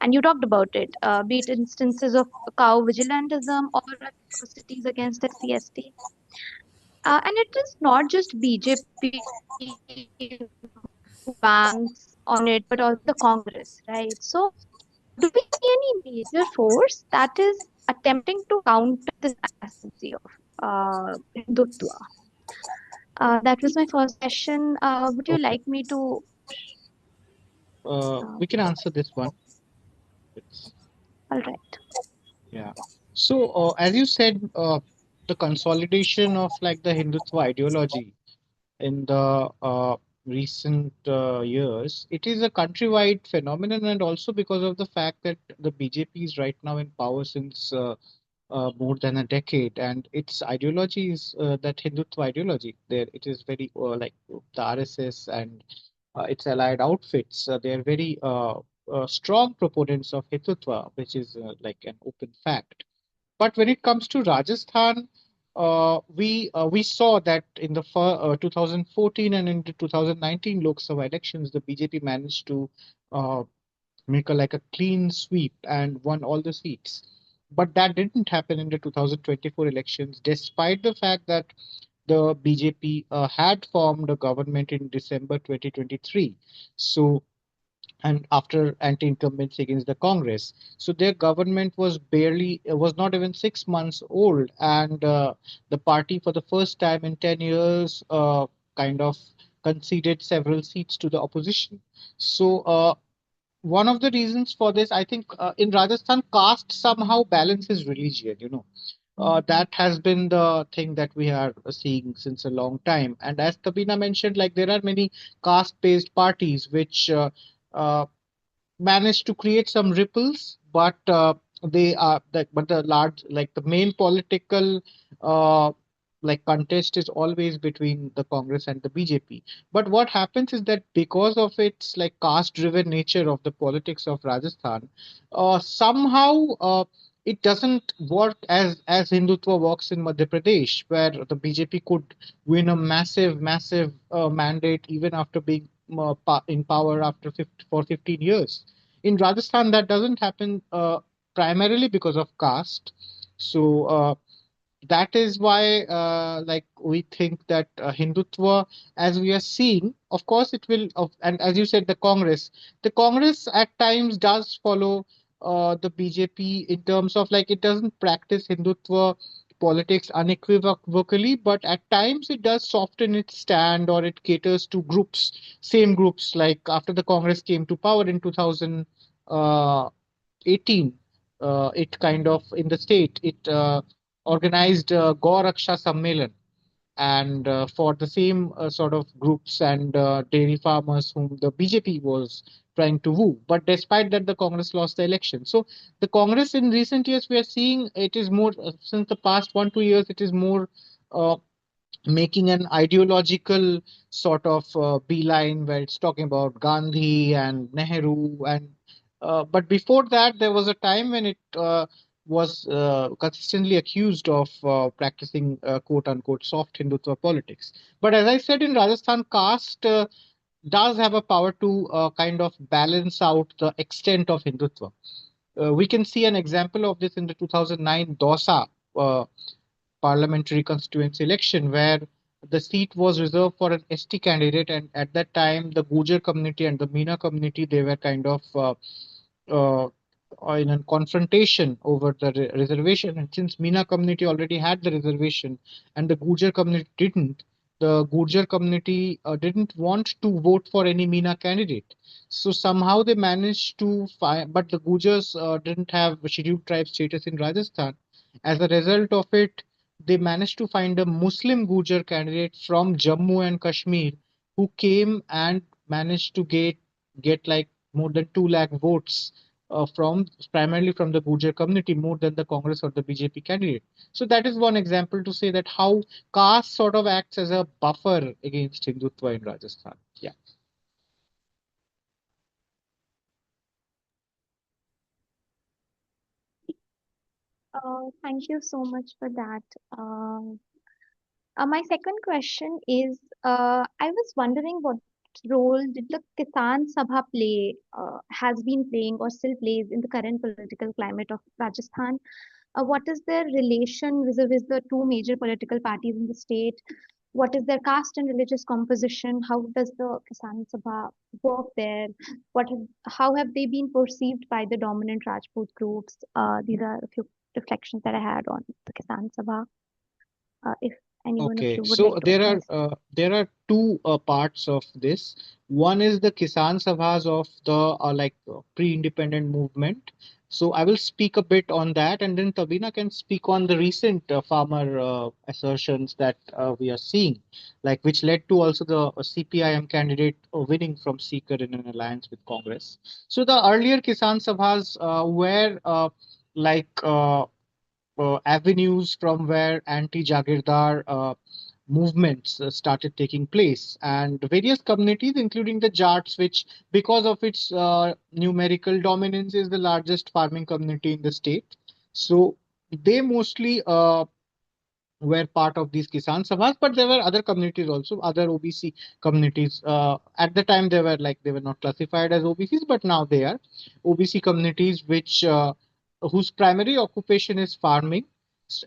Speaker 3: And you talked about it, be it instances of cow vigilantism or atrocities against the CST. And it is not just BJP who banks on it, but also the Congress, right? So, do we see any major force that is attempting to counter this ascendancy of Hindutva? That was my first question. Would you
Speaker 1: Okay.
Speaker 3: like me to?
Speaker 1: We can answer this one. It's,
Speaker 3: All right.
Speaker 1: yeah. So, as you said, the consolidation of like the Hindutva ideology in the recent years, it is a countrywide phenomenon, and also because of the fact that the BJP is right now in power since more than a decade, and its ideology is that Hindutva ideology. There, it is very like the RSS and its allied outfits. They are very strong proponents of Hindutva, which is like an open fact. But when it comes to Rajasthan, we saw that in the 2014 and in the 2019 Lok Sabha elections, the BJP managed to uh, make a like a clean sweep and won all the seats. But that didn't happen in the 2024 elections, despite the fact that the BJP had formed a government in December 2023. So and after anti-incumbency against the Congress. So their government was not even 6 months old, and the party for the first time in 10 years kind of conceded several seats to the opposition. So one of the reasons for this, I think, in Rajasthan, caste somehow balances religion. That has been the thing that we are seeing since a long time. And as Tabina mentioned, like there are many caste-based parties which uh, managed to create some ripples, but they are that but the large like the main political uh, like contest is always between the Congress and the BJP. But what happens is that because of its like caste driven nature of the politics of Rajasthan, somehow it doesn't work as Hindutva works in Madhya Pradesh, where the BJP could win a massive mandate even after being in power after 15 years. In Rajasthan, that doesn't happen primarily because of caste. So that is why, like, we think that Hindutva, as we are seeing, of course, it will, and as you said, the Congress at times does follow the BJP in terms of like it doesn't practice Hindutva politics unequivocally, but at times it does soften its stand or it caters to groups, same groups, like after the Congress came to power in 2018, it kind of in the state it organized Gaur Raksha Sammelan, and for the same sort of groups and dairy farmers whom the BJP was trying to woo. But despite that, the Congress lost the election. So the Congress in recent years, we are seeing it is more since the past 1 2 years, it is more uh, making an ideological sort of beeline where it's talking about Gandhi and Nehru and but before that there was a time when it was consistently accused of practicing quote unquote soft Hindutva politics. But as I said, in Rajasthan, caste does have a power to kind of balance out the extent of Hindutva. We can see an example of this in the 2009 DOSA uh, parliamentary constituency election where the seat was reserved for an ST candidate, and at that time the Gujar community and the Meena community, they were kind of uh, in a confrontation over the reservation. And since Meena community already had the reservation and the Gujar community didn't, the Gurjar community didn't want to vote for any Meena candidate. So somehow they managed to find, but the Gujars didn't have scheduled tribe status in Rajasthan. As a result of it, they managed to find a Muslim Gujar candidate from Jammu and Kashmir who came and managed to get like more than 2 lakh votes from primarily from the Gujar community, more than the Congress or the BJP candidate. So that is one example to say that how caste sort of acts as a buffer against Hindutva in Rajasthan. Yeah.
Speaker 3: Thank you so much for that. My second question is, I was wondering what role did the Kisan Sabha play, has been playing or still plays in the current political climate of Rajasthan? What is their relation vis-a-vis the two major political parties in the state? What is their caste and religious composition? How does the Kisan Sabha work there? How have they been perceived by the dominant Rajput groups? These are a few reflections that I had on the Kisan Sabha. If any one of
Speaker 1: Okay,
Speaker 3: you would
Speaker 1: so
Speaker 3: like to address.
Speaker 1: there are two parts of this. One is the Kisan Sabhas of the pre-independent movement. So I will speak a bit on that, and then Tabina can speak on the recent farmer assertions that we are seeing, like which led to also the CPIM candidate winning from Seeker in an alliance with Congress. So the earlier Kisan Sabhas were like avenues from where anti-Jagirdar movements started taking place, and various communities, including the Jats, which, because of its numerical dominance, is the largest farming community in the state. So they mostly were part of these Kisan Sabhas, but there were other communities also, other OBC communities. At the time, they were not classified as OBCs, but now they are OBC communities, which whose primary occupation is farming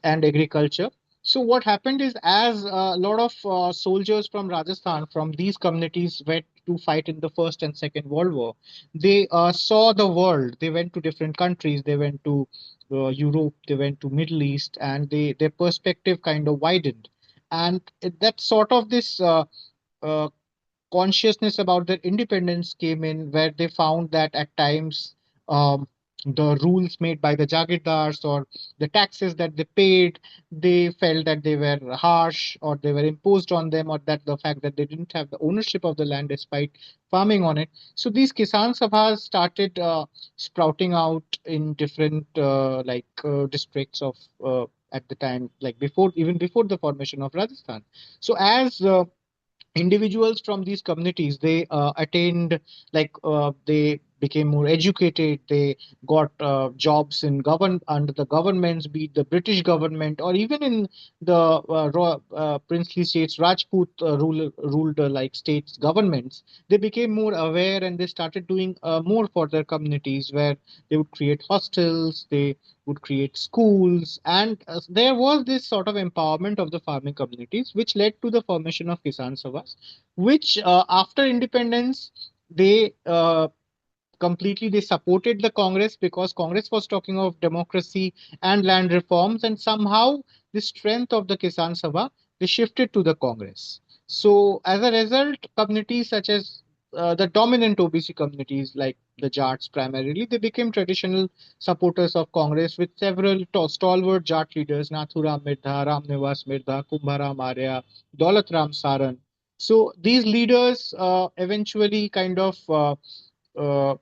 Speaker 1: and agriculture. So what happened is, as a lot of soldiers from Rajasthan, from these communities, went to fight in the First and Second World War, they saw the world. They went to different countries. They went to Europe, they went to Middle East, and their perspective kind of widened. And that sort of this uh, consciousness about their independence came in, where they found that at times the rules made by the Jagirdars or the taxes that they paid, they felt that they were harsh or they were imposed on them, or that the fact that they didn't have the ownership of the land despite farming on it. So these Kisan Sabhas started sprouting out in different districts of at the time, like even before the formation of Rajasthan. So as individuals from these communities, they attained, they became more educated, they got jobs in govern under the governments, be it the British government or even in the princely states, Rajput ruled like states governments. They became more aware, and they started doing more for their communities, where they would create hostels, they would create schools, and there was this sort of empowerment of the farming communities, which led to the formation of Kisan Sabhas, which after independence they completely they supported the Congress, because Congress was talking of democracy and land reforms, and somehow the strength of the Kisan Sabha they shifted to the Congress. So as a result, communities such as the dominant OBC communities like the Jats primarily, they became traditional supporters of Congress, with several stalwart Jat leaders: Nathuram Mirdha, Ramnivas Mirdha, Kumbharam Arya, Daulatram Saran. So these leaders eventually kind of uh,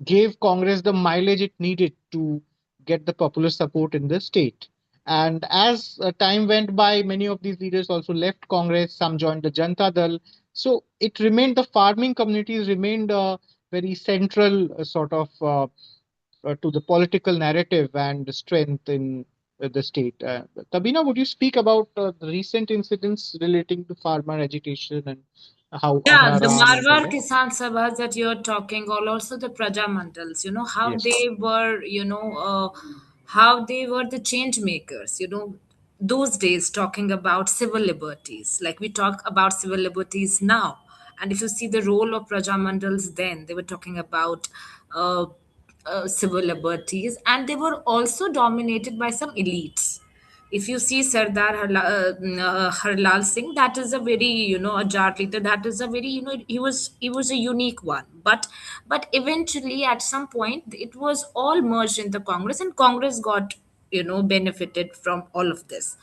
Speaker 1: gave Congress the mileage it needed to get the popular support in the state. And as time went by, many of these leaders also left Congress, some joined the Janta Dal. So it remained, the farming communities remained very central to the political narrative and strength in the state. Tabina, would you speak about the recent incidents relating to farmer agitation and how
Speaker 2: Yeah, the
Speaker 1: Amara and
Speaker 2: Marwar
Speaker 1: other?
Speaker 2: Kisan Sabhas that you're talking, or also the Praja Mandals, how
Speaker 1: Yes.
Speaker 2: they were, how they were the change makers, those days talking about civil liberties. Like we talk about civil liberties now. And if you see the role of Praja Mandals then, they were talking about uh, civil liberties, and they were also dominated by some elites, If you see Sardar Harlal Singh, that is a very, a Jat leader. That is a very, he was a unique one. But eventually, at some point, it was all merged in the Congress, and Congress got, benefited from all of this.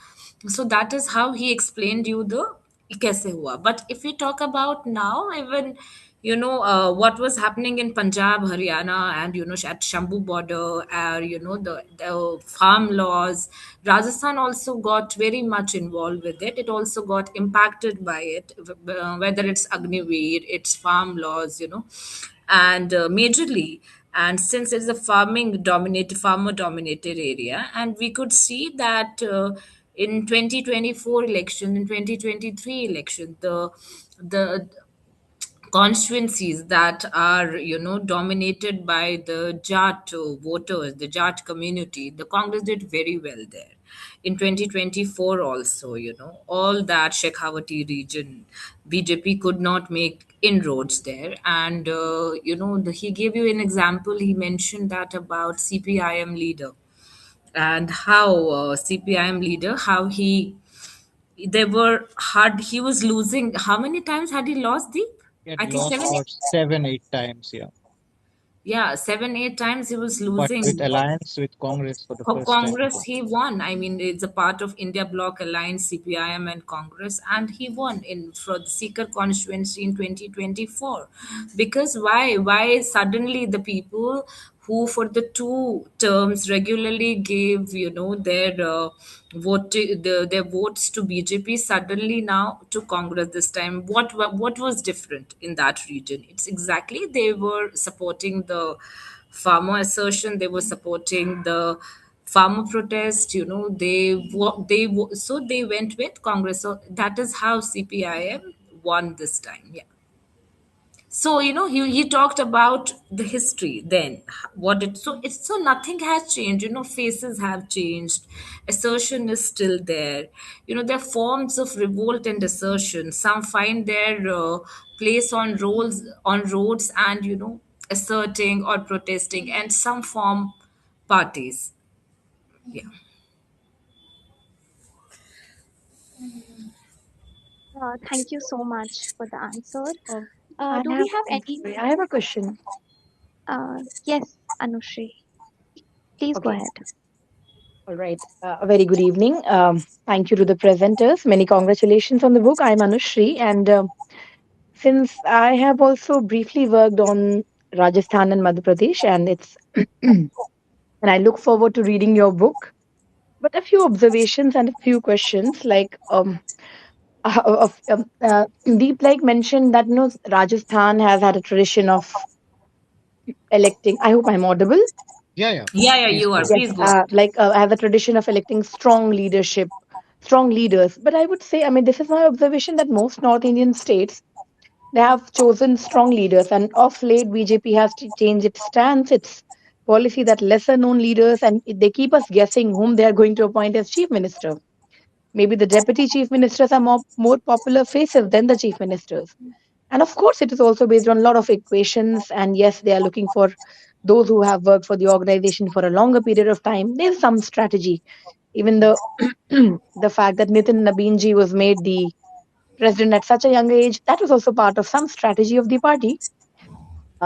Speaker 2: So that is how he explained you the kaise hua. But if we talk about now, even what was happening in Punjab, Haryana, and at Shambhu border, the farm laws. Rajasthan also got very much involved with it. It also got impacted by it, whether it's Agniveer, it's farm laws, and majorly. And since it's a farmer dominated area, and we could see that in 2024 election, in 2023 election, the constituencies that are dominated by the Jat voters, the Jat community, the Congress did very well there. In 2024 also, all that Shekhawati region, BJP could not make inroads there. And he gave you an example. He mentioned that about CPIM leader, and how CPIM leader, how they were hard. He was losing. How many times had he lost? Deep,
Speaker 1: He had
Speaker 2: I think
Speaker 1: lost
Speaker 2: seven.
Speaker 1: about 7, 8 times, yeah.
Speaker 2: Yeah, 7, 8 times he was
Speaker 1: But with
Speaker 2: losing.
Speaker 1: alliance with Congress for the
Speaker 2: For
Speaker 1: first time, he
Speaker 2: Congress,
Speaker 1: won.
Speaker 2: he won. I mean, it's a part of India Bloc Alliance, CPIM, and Congress, and he won in for the Seeker constituency in 2024. Because why? Why suddenly the people who for the two terms regularly gave their their votes to BJP, suddenly now to Congress this time? What was different in that region? It's exactly they were supporting the farmer assertion. They were supporting the farmer protest. So they went with Congress. So that is how CPIM won this time. Yeah. So he talked about the history then, what it so it's so nothing has changed. Faces have changed, assertion is still there. There are forms of revolt and assertion. Some find their place on roads, and asserting or protesting, and some form parties. Yeah.
Speaker 3: Thank you so much for the answer.
Speaker 4: Um,
Speaker 3: Do we have any?
Speaker 4: sorry, I have a question.
Speaker 3: Yes, Anushri, please go
Speaker 4: Okay,
Speaker 3: ahead.
Speaker 4: all right. A very good evening. Thank you to the presenters. Many congratulations on the book. I'm Anushri, and since I have also briefly worked on Rajasthan and Madhya Pradesh, and it's and I look forward to reading your book. But a few observations and a few questions, like Deep like mentioned that Rajasthan has had a tradition of electing. I hope I'm audible.
Speaker 1: Yeah, yeah.
Speaker 2: Yeah, yeah,
Speaker 1: Please
Speaker 2: you
Speaker 1: go
Speaker 2: are.
Speaker 1: ahead.
Speaker 4: Yes,
Speaker 2: Please go ahead.
Speaker 4: has a tradition of electing strong leadership, strong leaders. But I would say, I mean, this is my observation that most North Indian states they have chosen strong leaders, and of late BJP has to change its stance, its policy that lesser known leaders, and they keep us guessing whom they are going to appoint as chief minister. Maybe the deputy chief ministers are more popular faces than the chief ministers. And of course, it is also based on a lot of equations. And yes, they are looking for those who have worked for the organization for a longer period of time. There's some strategy. Even the the fact that Nitin Nabinji was made the president at such a young age, that was also part of some strategy of the party,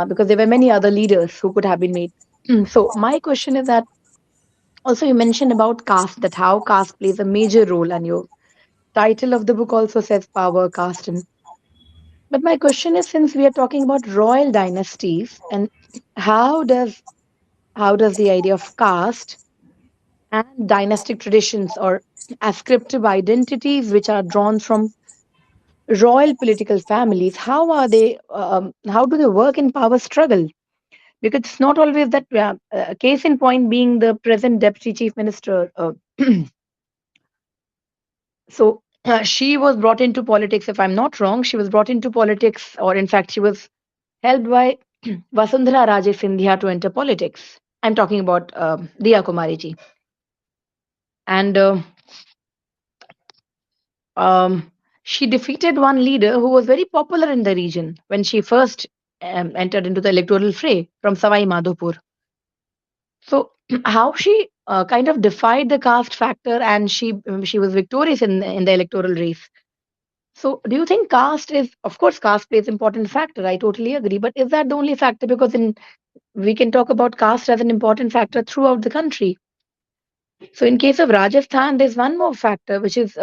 Speaker 4: because there were many other leaders who could have been made. So my question is that also you mentioned about caste, that how caste plays a major role, and your title of the book also says power, caste, and but my question is, since we are talking about royal dynasties, and how does how does the idea of caste and dynastic traditions or ascriptive identities which are drawn from royal political families, how do they work in power struggle? Because it's not always that, case in point being the present deputy chief minister. She was brought into politics, if I'm not wrong. She was brought into politics, or in fact, she was helped by Vasundhara Raje Sindhya to enter politics. I'm talking about Diya Kumari ji. And um, she defeated one leader who was very popular in the region when she first entered into the electoral fray from Savai Madhopur. So, how she kind of defied the caste factor, and she was victorious in the electoral race. So, do you think caste is, of course, caste plays important factor. I totally agree, but is that the only factor? Because in we can talk about caste as an important factor throughout the country. So, in case of Rajasthan, there's one more factor, which is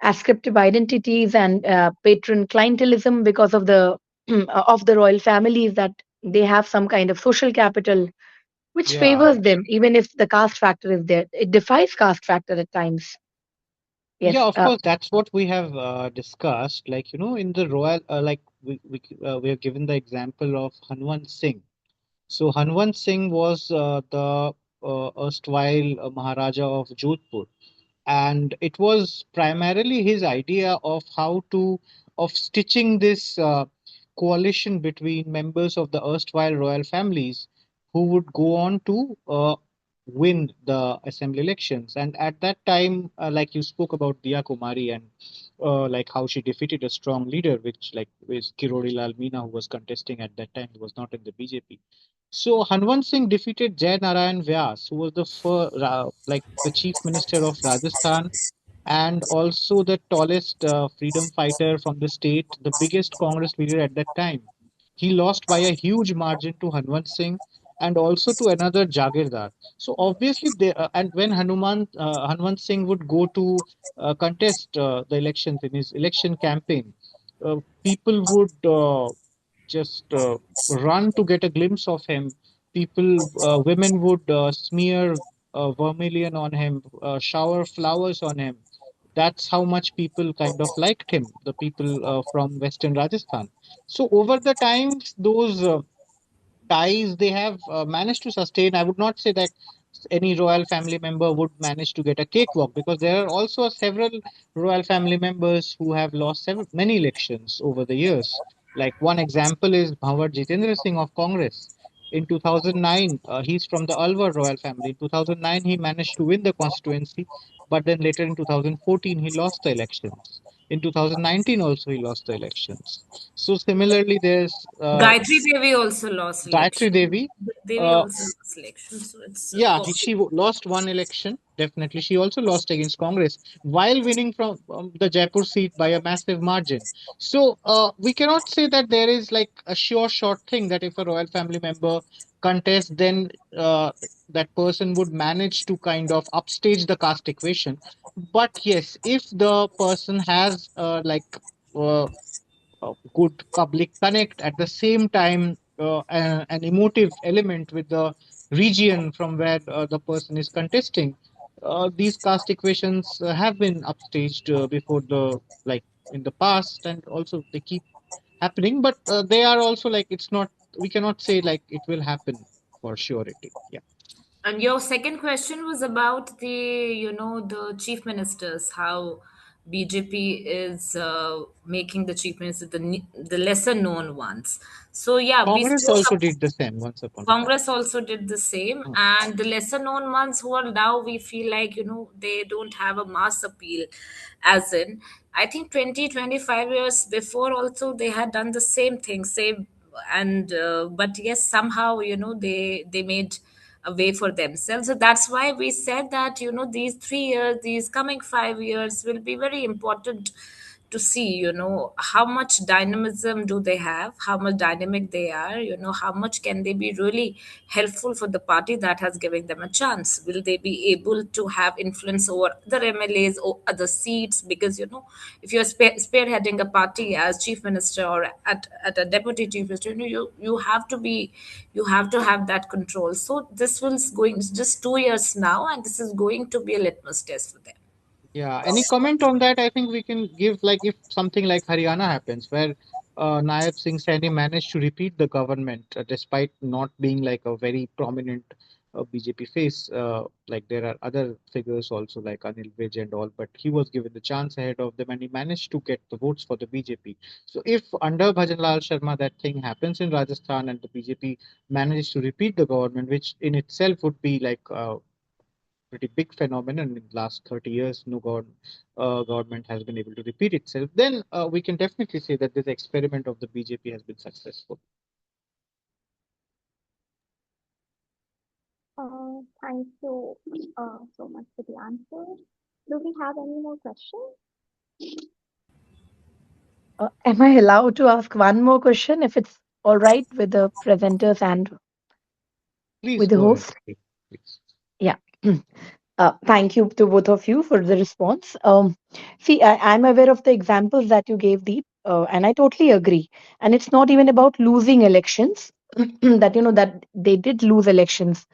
Speaker 4: ascriptive identities and patron clientelism because of the royal families, that they have some kind of social capital which
Speaker 1: Yeah.
Speaker 4: favors them, even if the caste factor is there. It defies caste factor at times.
Speaker 1: Yeah,
Speaker 4: Yes.
Speaker 1: of course, that's what we have discussed. Like, in the royal, like we are given the example of Hanwant Singh. So Hanwant Singh was the erstwhile Maharaja of Jodhpur, and it was primarily his idea of how to of stitching this coalition between members of the erstwhile royal families who would go on to win the assembly elections. And at that time, like you spoke about Diya Kumari, and like how she defeated a strong leader, which like was Kirori Lal Meena, who was contesting at that time. He was not in the BJP. So Hanwant Singh defeated Jai Narayan Vyas, who was the like the chief minister of Rajasthan, and also the tallest freedom fighter from the state, the biggest Congress leader at that time. He lost by a huge margin to Hanwant Singh and also to another Jagirdar. So obviously, and when Hanwant Singh would go to contest the elections in his election campaign, people would just run to get a glimpse of him. Women would smear vermilion on him, shower flowers on him. That's how much people kind of liked him, the people from Western Rajasthan. So over the times, those ties they have managed to sustain. I would not say that any royal family member would manage to get a cakewalk, because there are also several royal family members who have lost many elections over the years. Like one example is Bhavar Jitendra Singh of Congress. In 2009, he's from the Alwar royal family. In 2009, he managed to win the constituency, but then later in 2014, he lost the elections. In 2019, also he lost the elections. So similarly, there's
Speaker 2: Gayatri Devi also lost
Speaker 1: Gayatri
Speaker 2: election.
Speaker 1: Devi.
Speaker 2: Devi
Speaker 1: Uh,
Speaker 2: also lost election, so it's
Speaker 1: yeah,
Speaker 2: possible.
Speaker 1: lost one election. Definitely, she also lost against Congress while winning from the Jaipur seat by a massive margin. So we cannot say that there is like a sure short thing that if a royal family member contests, then that person would manage to kind of upstage the caste equation. But yes, if the person has uh, a good public connect, at the same time an emotive element with the region from where the person is contesting, these caste equations have been upstaged before the like in the past, and also they keep happening, but they are also like it's not, we cannot say like it will happen for surety. Yeah.
Speaker 2: And your second question was about the chief ministers, how BJP is making the chief ministers the lesser known ones. So yeah, we
Speaker 1: Congress
Speaker 2: spoke.
Speaker 1: also did the same once upon a time.
Speaker 2: Congress also did the same,
Speaker 1: Hmm.
Speaker 2: and the lesser known ones who are now, we feel like, they don't have a mass appeal. As in, I think 20-25 years before also they had done the same thing, same, and but yes, somehow, they made a way for themselves. So that's why we said that, these 3 years, these coming 5 years will be very important to see, how much dynamism do they have, how much dynamic they are, how much can they be really helpful for the party that has given them a chance. Will they be able to have influence over other MLAs or other seats? Because, if you're spearheading a party as chief minister or at a deputy chief minister, you have to be, you have to have that control. So this will going just 2 years now, and this is going to be a litmus test for them.
Speaker 1: Yeah, any comment on that? I think we can give, like, if something like Haryana happens, where Naib Singh Saini managed to repeat the government despite not being like a very prominent BJP face. Like there are other figures also like Anil Vij and all, but he was given the chance ahead of them and he managed to get the votes for the BJP. So if under Bhajanlal Sharma that thing happens in Rajasthan and the BJP manages to repeat the government, which in itself would be like pretty big phenomenon in the last 30 years, no government has been able to repeat itself, then we can definitely say that this experiment of the BJP has been successful.
Speaker 3: Thank you so much for the answer. Do we have any more questions?
Speaker 4: Am I allowed to ask one more question if it's all right with the presenters and
Speaker 1: Please
Speaker 4: with the
Speaker 1: go ahead.
Speaker 4: host?
Speaker 1: Please.
Speaker 4: Yeah. Thank you to both of you for the response. See, I'm aware of the examples that you gave, Deep, and I totally agree. And it's not even about losing elections, that, that they did lose elections.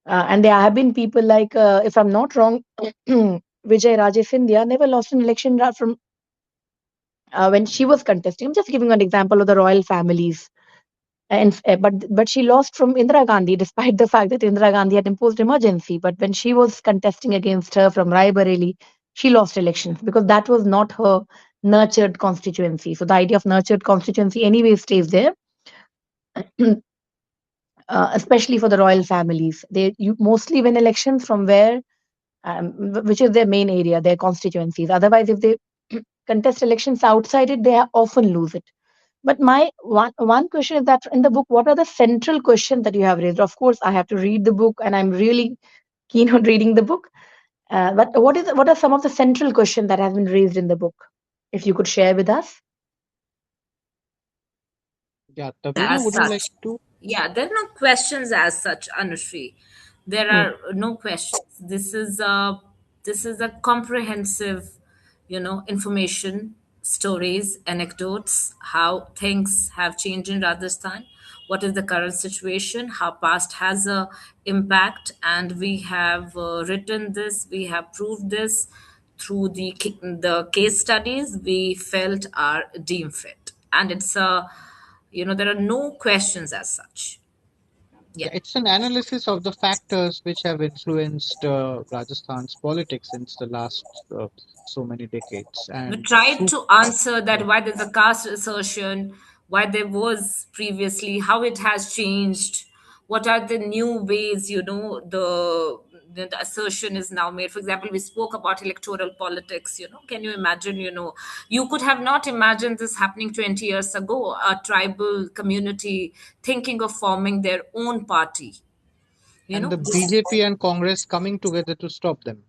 Speaker 4: And there have been people like, if I'm not wrong, Vijay Raje Scindia never lost an election from when she was contesting. I'm just giving an example of the royal families. But she lost from Indira Gandhi, despite the fact that Indira Gandhi had imposed emergency. But when she was contesting against her from Raebareli, she lost elections because that was not her nurtured constituency. So the idea of nurtured constituency anyway stays there, especially for the royal families. They you mostly win elections from where, which is their main area, their constituencies. Otherwise, if they contest elections outside it, they often lose it. But my one question is that in the book, what are the central questions that you have raised? Of course, I have to read the book, and I'm really keen on reading the book. But what are some of the central questions that have been raised in the book? If you could share with us.
Speaker 1: Yeah,
Speaker 2: As
Speaker 1: Tabina, would you like
Speaker 2: such.
Speaker 1: to?
Speaker 2: Yeah, there are no questions as such, Anushri. There
Speaker 4: Hmm.
Speaker 2: are no questions. This is a comprehensive, information, stories, anecdotes, how things have changed in Rajasthan, what is the current situation, how past has a impact, and we have written this, we have proved this through the case studies we felt are deemed fit, and there are no questions as such. Yeah.
Speaker 1: Yeah, it's an analysis of the factors which have influenced Rajasthan's politics since the last so many decades.
Speaker 2: We
Speaker 1: And
Speaker 2: tried
Speaker 1: through,
Speaker 2: to answer
Speaker 1: yeah,
Speaker 2: that why there's a caste assertion, why there was previously, how it has changed, what are the new ways, the assertion is now made. For example, we spoke about electoral politics. Can you imagine, you could have not imagined this happening 20 years ago, a tribal community thinking of forming their own party.
Speaker 1: and the
Speaker 2: This.
Speaker 1: BJP and Congress coming together to stop them.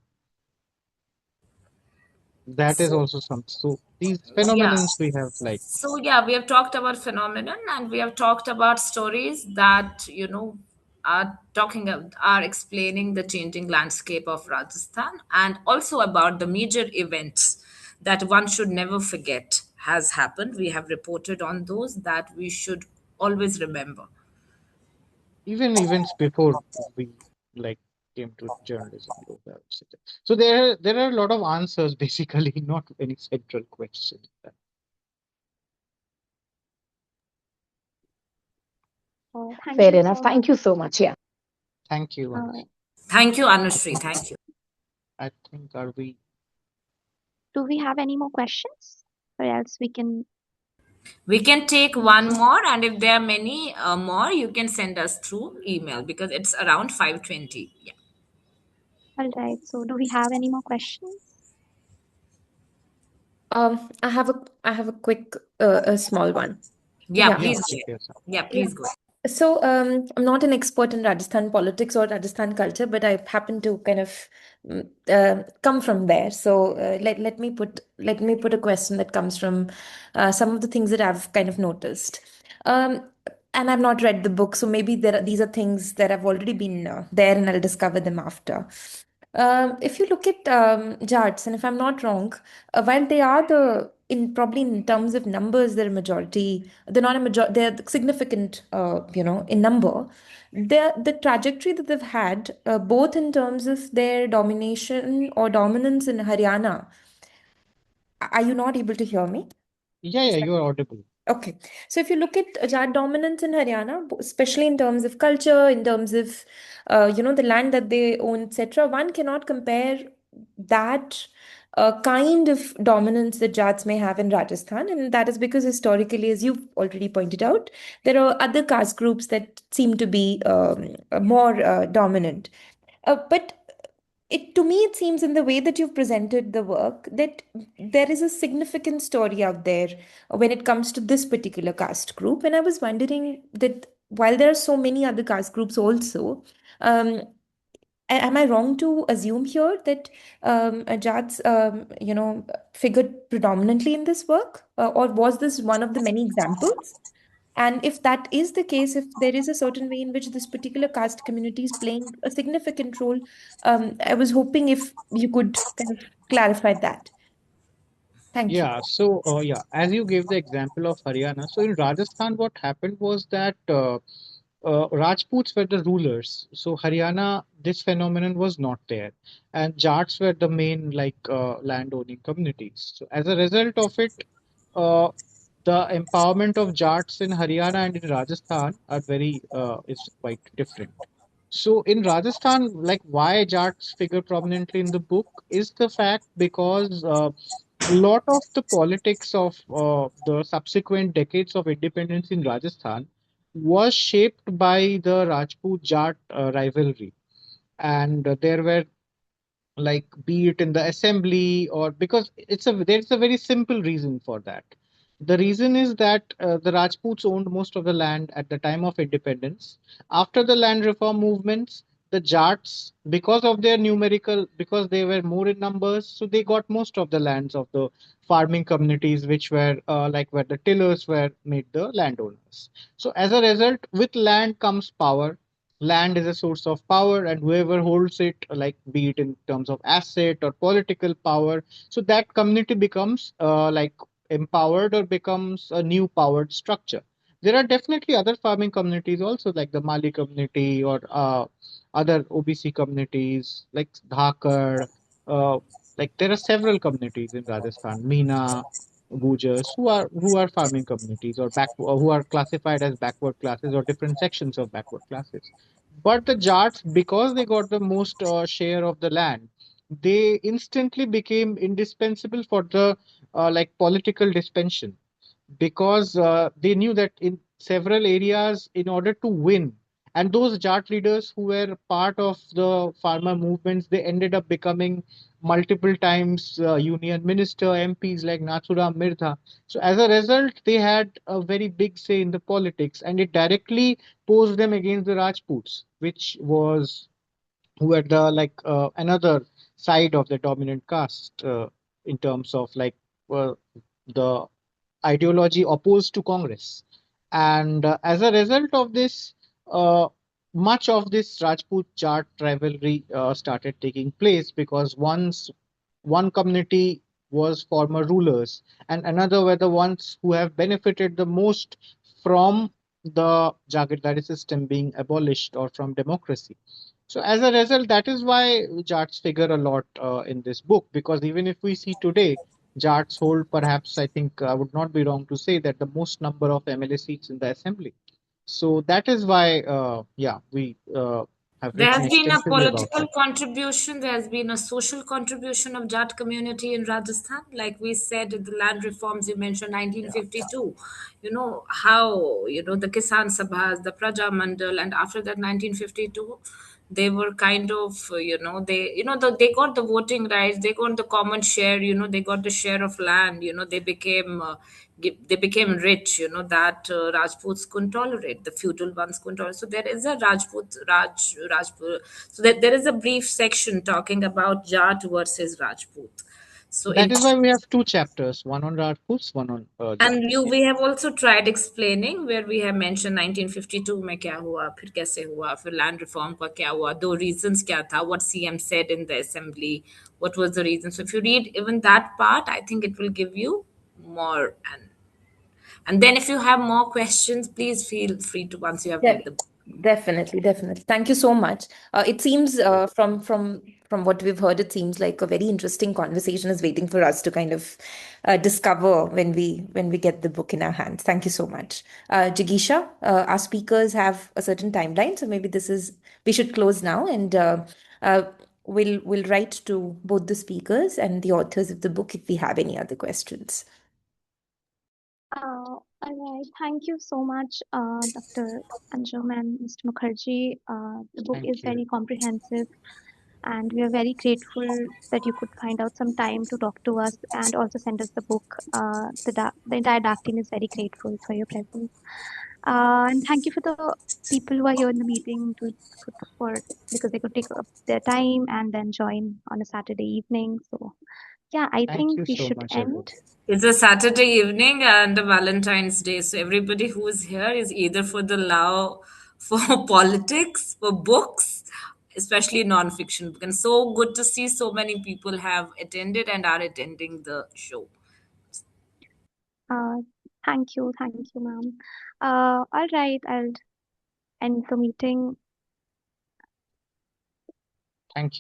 Speaker 1: That is
Speaker 2: So,
Speaker 1: also some. So these
Speaker 2: yeah.
Speaker 1: phenomenons we have like.
Speaker 2: So yeah, we have talked about phenomenon, and we have talked about stories that are explaining the changing landscape of Rajasthan, and also about the major events that one should never forget has happened. We have reported on those that we should always remember.
Speaker 1: Even events before we like came to journalism. I would say. So there are a lot of answers basically, not any central question.
Speaker 3: Thank
Speaker 4: Fair
Speaker 3: you
Speaker 4: enough.
Speaker 3: so much.
Speaker 4: Thank you so much. Yeah.
Speaker 1: Thank you,
Speaker 3: Uh,
Speaker 1: Anush.
Speaker 2: Thank you, Anushri. Thank you.
Speaker 1: I think are we
Speaker 3: do we have any more questions? Or else we can.
Speaker 2: We can take one more, and if there are many more, you can send us through email because it's around 5:20. Yeah.
Speaker 3: All right. So, do we have any more questions?
Speaker 5: I have a quick, a small one.
Speaker 2: Yeah,
Speaker 5: Yeah.
Speaker 1: yeah,
Speaker 2: please go
Speaker 1: please,
Speaker 2: ahead.
Speaker 1: yes.
Speaker 2: Yeah,
Speaker 3: Yeah.
Speaker 2: please go ahead.
Speaker 5: So, I'm not an expert in Rajasthan politics or Rajasthan culture, but I happen to kind of come from there. So, let me put a question that comes from some of the things that I've kind of noticed. Um, and I've not read the book, so maybe these are things that have already been there, and I'll discover them after. If you look at Jats, and if I'm not wrong, while they are probably in terms of numbers, they're a majority. They're not a major. They're significant, in number. The trajectory that they've had, both in terms of their domination or dominance in Haryana. Are you not able to hear me?
Speaker 1: Yeah, you are audible.
Speaker 5: Okay. So if you look at Jat dominance in Haryana, especially in terms of culture, in terms of the land that they own, etc., one cannot compare that kind of dominance that Jats may have in Rajasthan, and that is because historically, as you've already pointed out, there are other caste groups that seem to be more dominant. But to me, it seems in the way that you've presented the work that there is a significant story out there when it comes to this particular caste group. And I was wondering that while there are so many other caste groups also, um, Am I wrong to assume here that Jats, figured predominantly in this work, or was this one of the many examples? And if that is the case, if there is a certain way in which this particular caste community is playing a significant role, I was hoping if you could kind of clarify that. Thank you.
Speaker 1: As you gave the example of Haryana, so in Rajasthan, what happened was that Rajputs were the rulers. So Haryana, this phenomenon was not there, and Jats were the main land-owning communities. So as a result of it, uh, the empowerment of Jats in Haryana and in Rajasthan are very is quite different. So in Rajasthan, like why Jats figure prominently in the book is the fact because a lot of the politics of the subsequent decades of independence in Rajasthan was shaped by the Rajput Jat rivalry. And there were like be it in the assembly or because there's a very simple reason for that. The reason is that the Rajputs owned most of the land at the time of independence. After the land reform movements, the Jats, because of their numerical, because they were more in numbers, so they got most of the lands of the farming communities, which were where the tillers were made the landowners. So as a result, with land comes power. Land is a source of power, and whoever holds it, like be it in terms of asset or political power, so that community becomes empowered or becomes a new powered structure. There are definitely other farming communities also, like the Mali community or other OBC communities like Dhakar. Uh, like there are several communities in Rajasthan, Meena, Gujars, who are farming communities or who are classified as backward classes or different sections of backward classes. But the Jats, because they got the most share of the land, they instantly became indispensable for the political dispensation because they knew that in several areas, in order to win, and those Jat leaders who were part of the farmer movements, they ended up becoming multiple times union minister, MPs like Nathuram Mirdha. So as a result, they had a very big say in the politics, and it directly posed them against the Rajputs, which was who were the another side of the dominant caste in terms of the ideology opposed to Congress. And as a result of this, uh, much of this Rajput Jat rivalry started taking place because one community was former rulers, and another were the ones who have benefited the most from the Jagirdari system being abolished or from democracy. So as a result, that is why Jats figure a lot in this book, because even if we see today, Jats hold perhaps, I think I would not be wrong to say that the most number of MLA seats in the assembly. So that is why, we have
Speaker 2: There
Speaker 1: written
Speaker 2: has been a
Speaker 1: extensively about
Speaker 2: political
Speaker 1: it.
Speaker 2: contribution, there has been a social contribution of Jat community in Rajasthan. Like we said, the land reforms you mentioned,
Speaker 1: Yeah.
Speaker 2: 1952. You know how, the Kisan Sabhas, the Praja Mandal, and after that 1952, they were kind of, they got the voting rights, they got the common share, they got the share of land, they became rich, that Rajputs couldn't tolerate, the feudal ones couldn't tolerate. So there is a Rajput. So there is a brief section talking about Jat versus Rajput. So
Speaker 1: That
Speaker 2: in
Speaker 1: is why we have two chapters, one on Rajputs, one on
Speaker 2: and
Speaker 1: Jats. Yeah.
Speaker 2: we have also tried explaining where we have mentioned 1952 में क्या हुआ फिर कैसे हुआ फिर land reform का क्या हुआ दो reasons क्या था what CM said in the assembly what was the reason. So if you read even that part, I think it will give you more. And then if you have more questions, please feel free to once you have
Speaker 5: Yeah,
Speaker 2: read the book.
Speaker 5: definitely, definitely. Thank you so much. It seems from what we've heard, it seems like a very interesting conversation is waiting for us to kind of discover when we get the book in our hands. Thank you so much, Jigisha. Our speakers have a certain timeline, so maybe we should close now, and uh, we'll write to both the speakers and the authors of the book if we have any other questions.
Speaker 3: All right. Thank you so much, Dr. Anjum and Mr. Mukherjee. The book is
Speaker 1: Thank you.
Speaker 3: very comprehensive, and we are very grateful that you could find out some time to talk to us and also send us the book. The entire DAK team is very grateful for your presence. And thank you for the people who are here in the meeting for because they could take up their time and then join on a Saturday evening. So yeah, I
Speaker 1: Thank
Speaker 3: think
Speaker 1: you
Speaker 3: we
Speaker 1: so
Speaker 3: should
Speaker 1: much,
Speaker 3: end.
Speaker 1: everyone.
Speaker 2: It's a Saturday evening and a Valentine's Day. So everybody who is here is either for the love for politics, for books, especially non-fiction. And so good to see so many people have attended and are attending the show.
Speaker 3: Uh, thank you, ma'am. All right, I'll end the meeting.
Speaker 1: Thank you.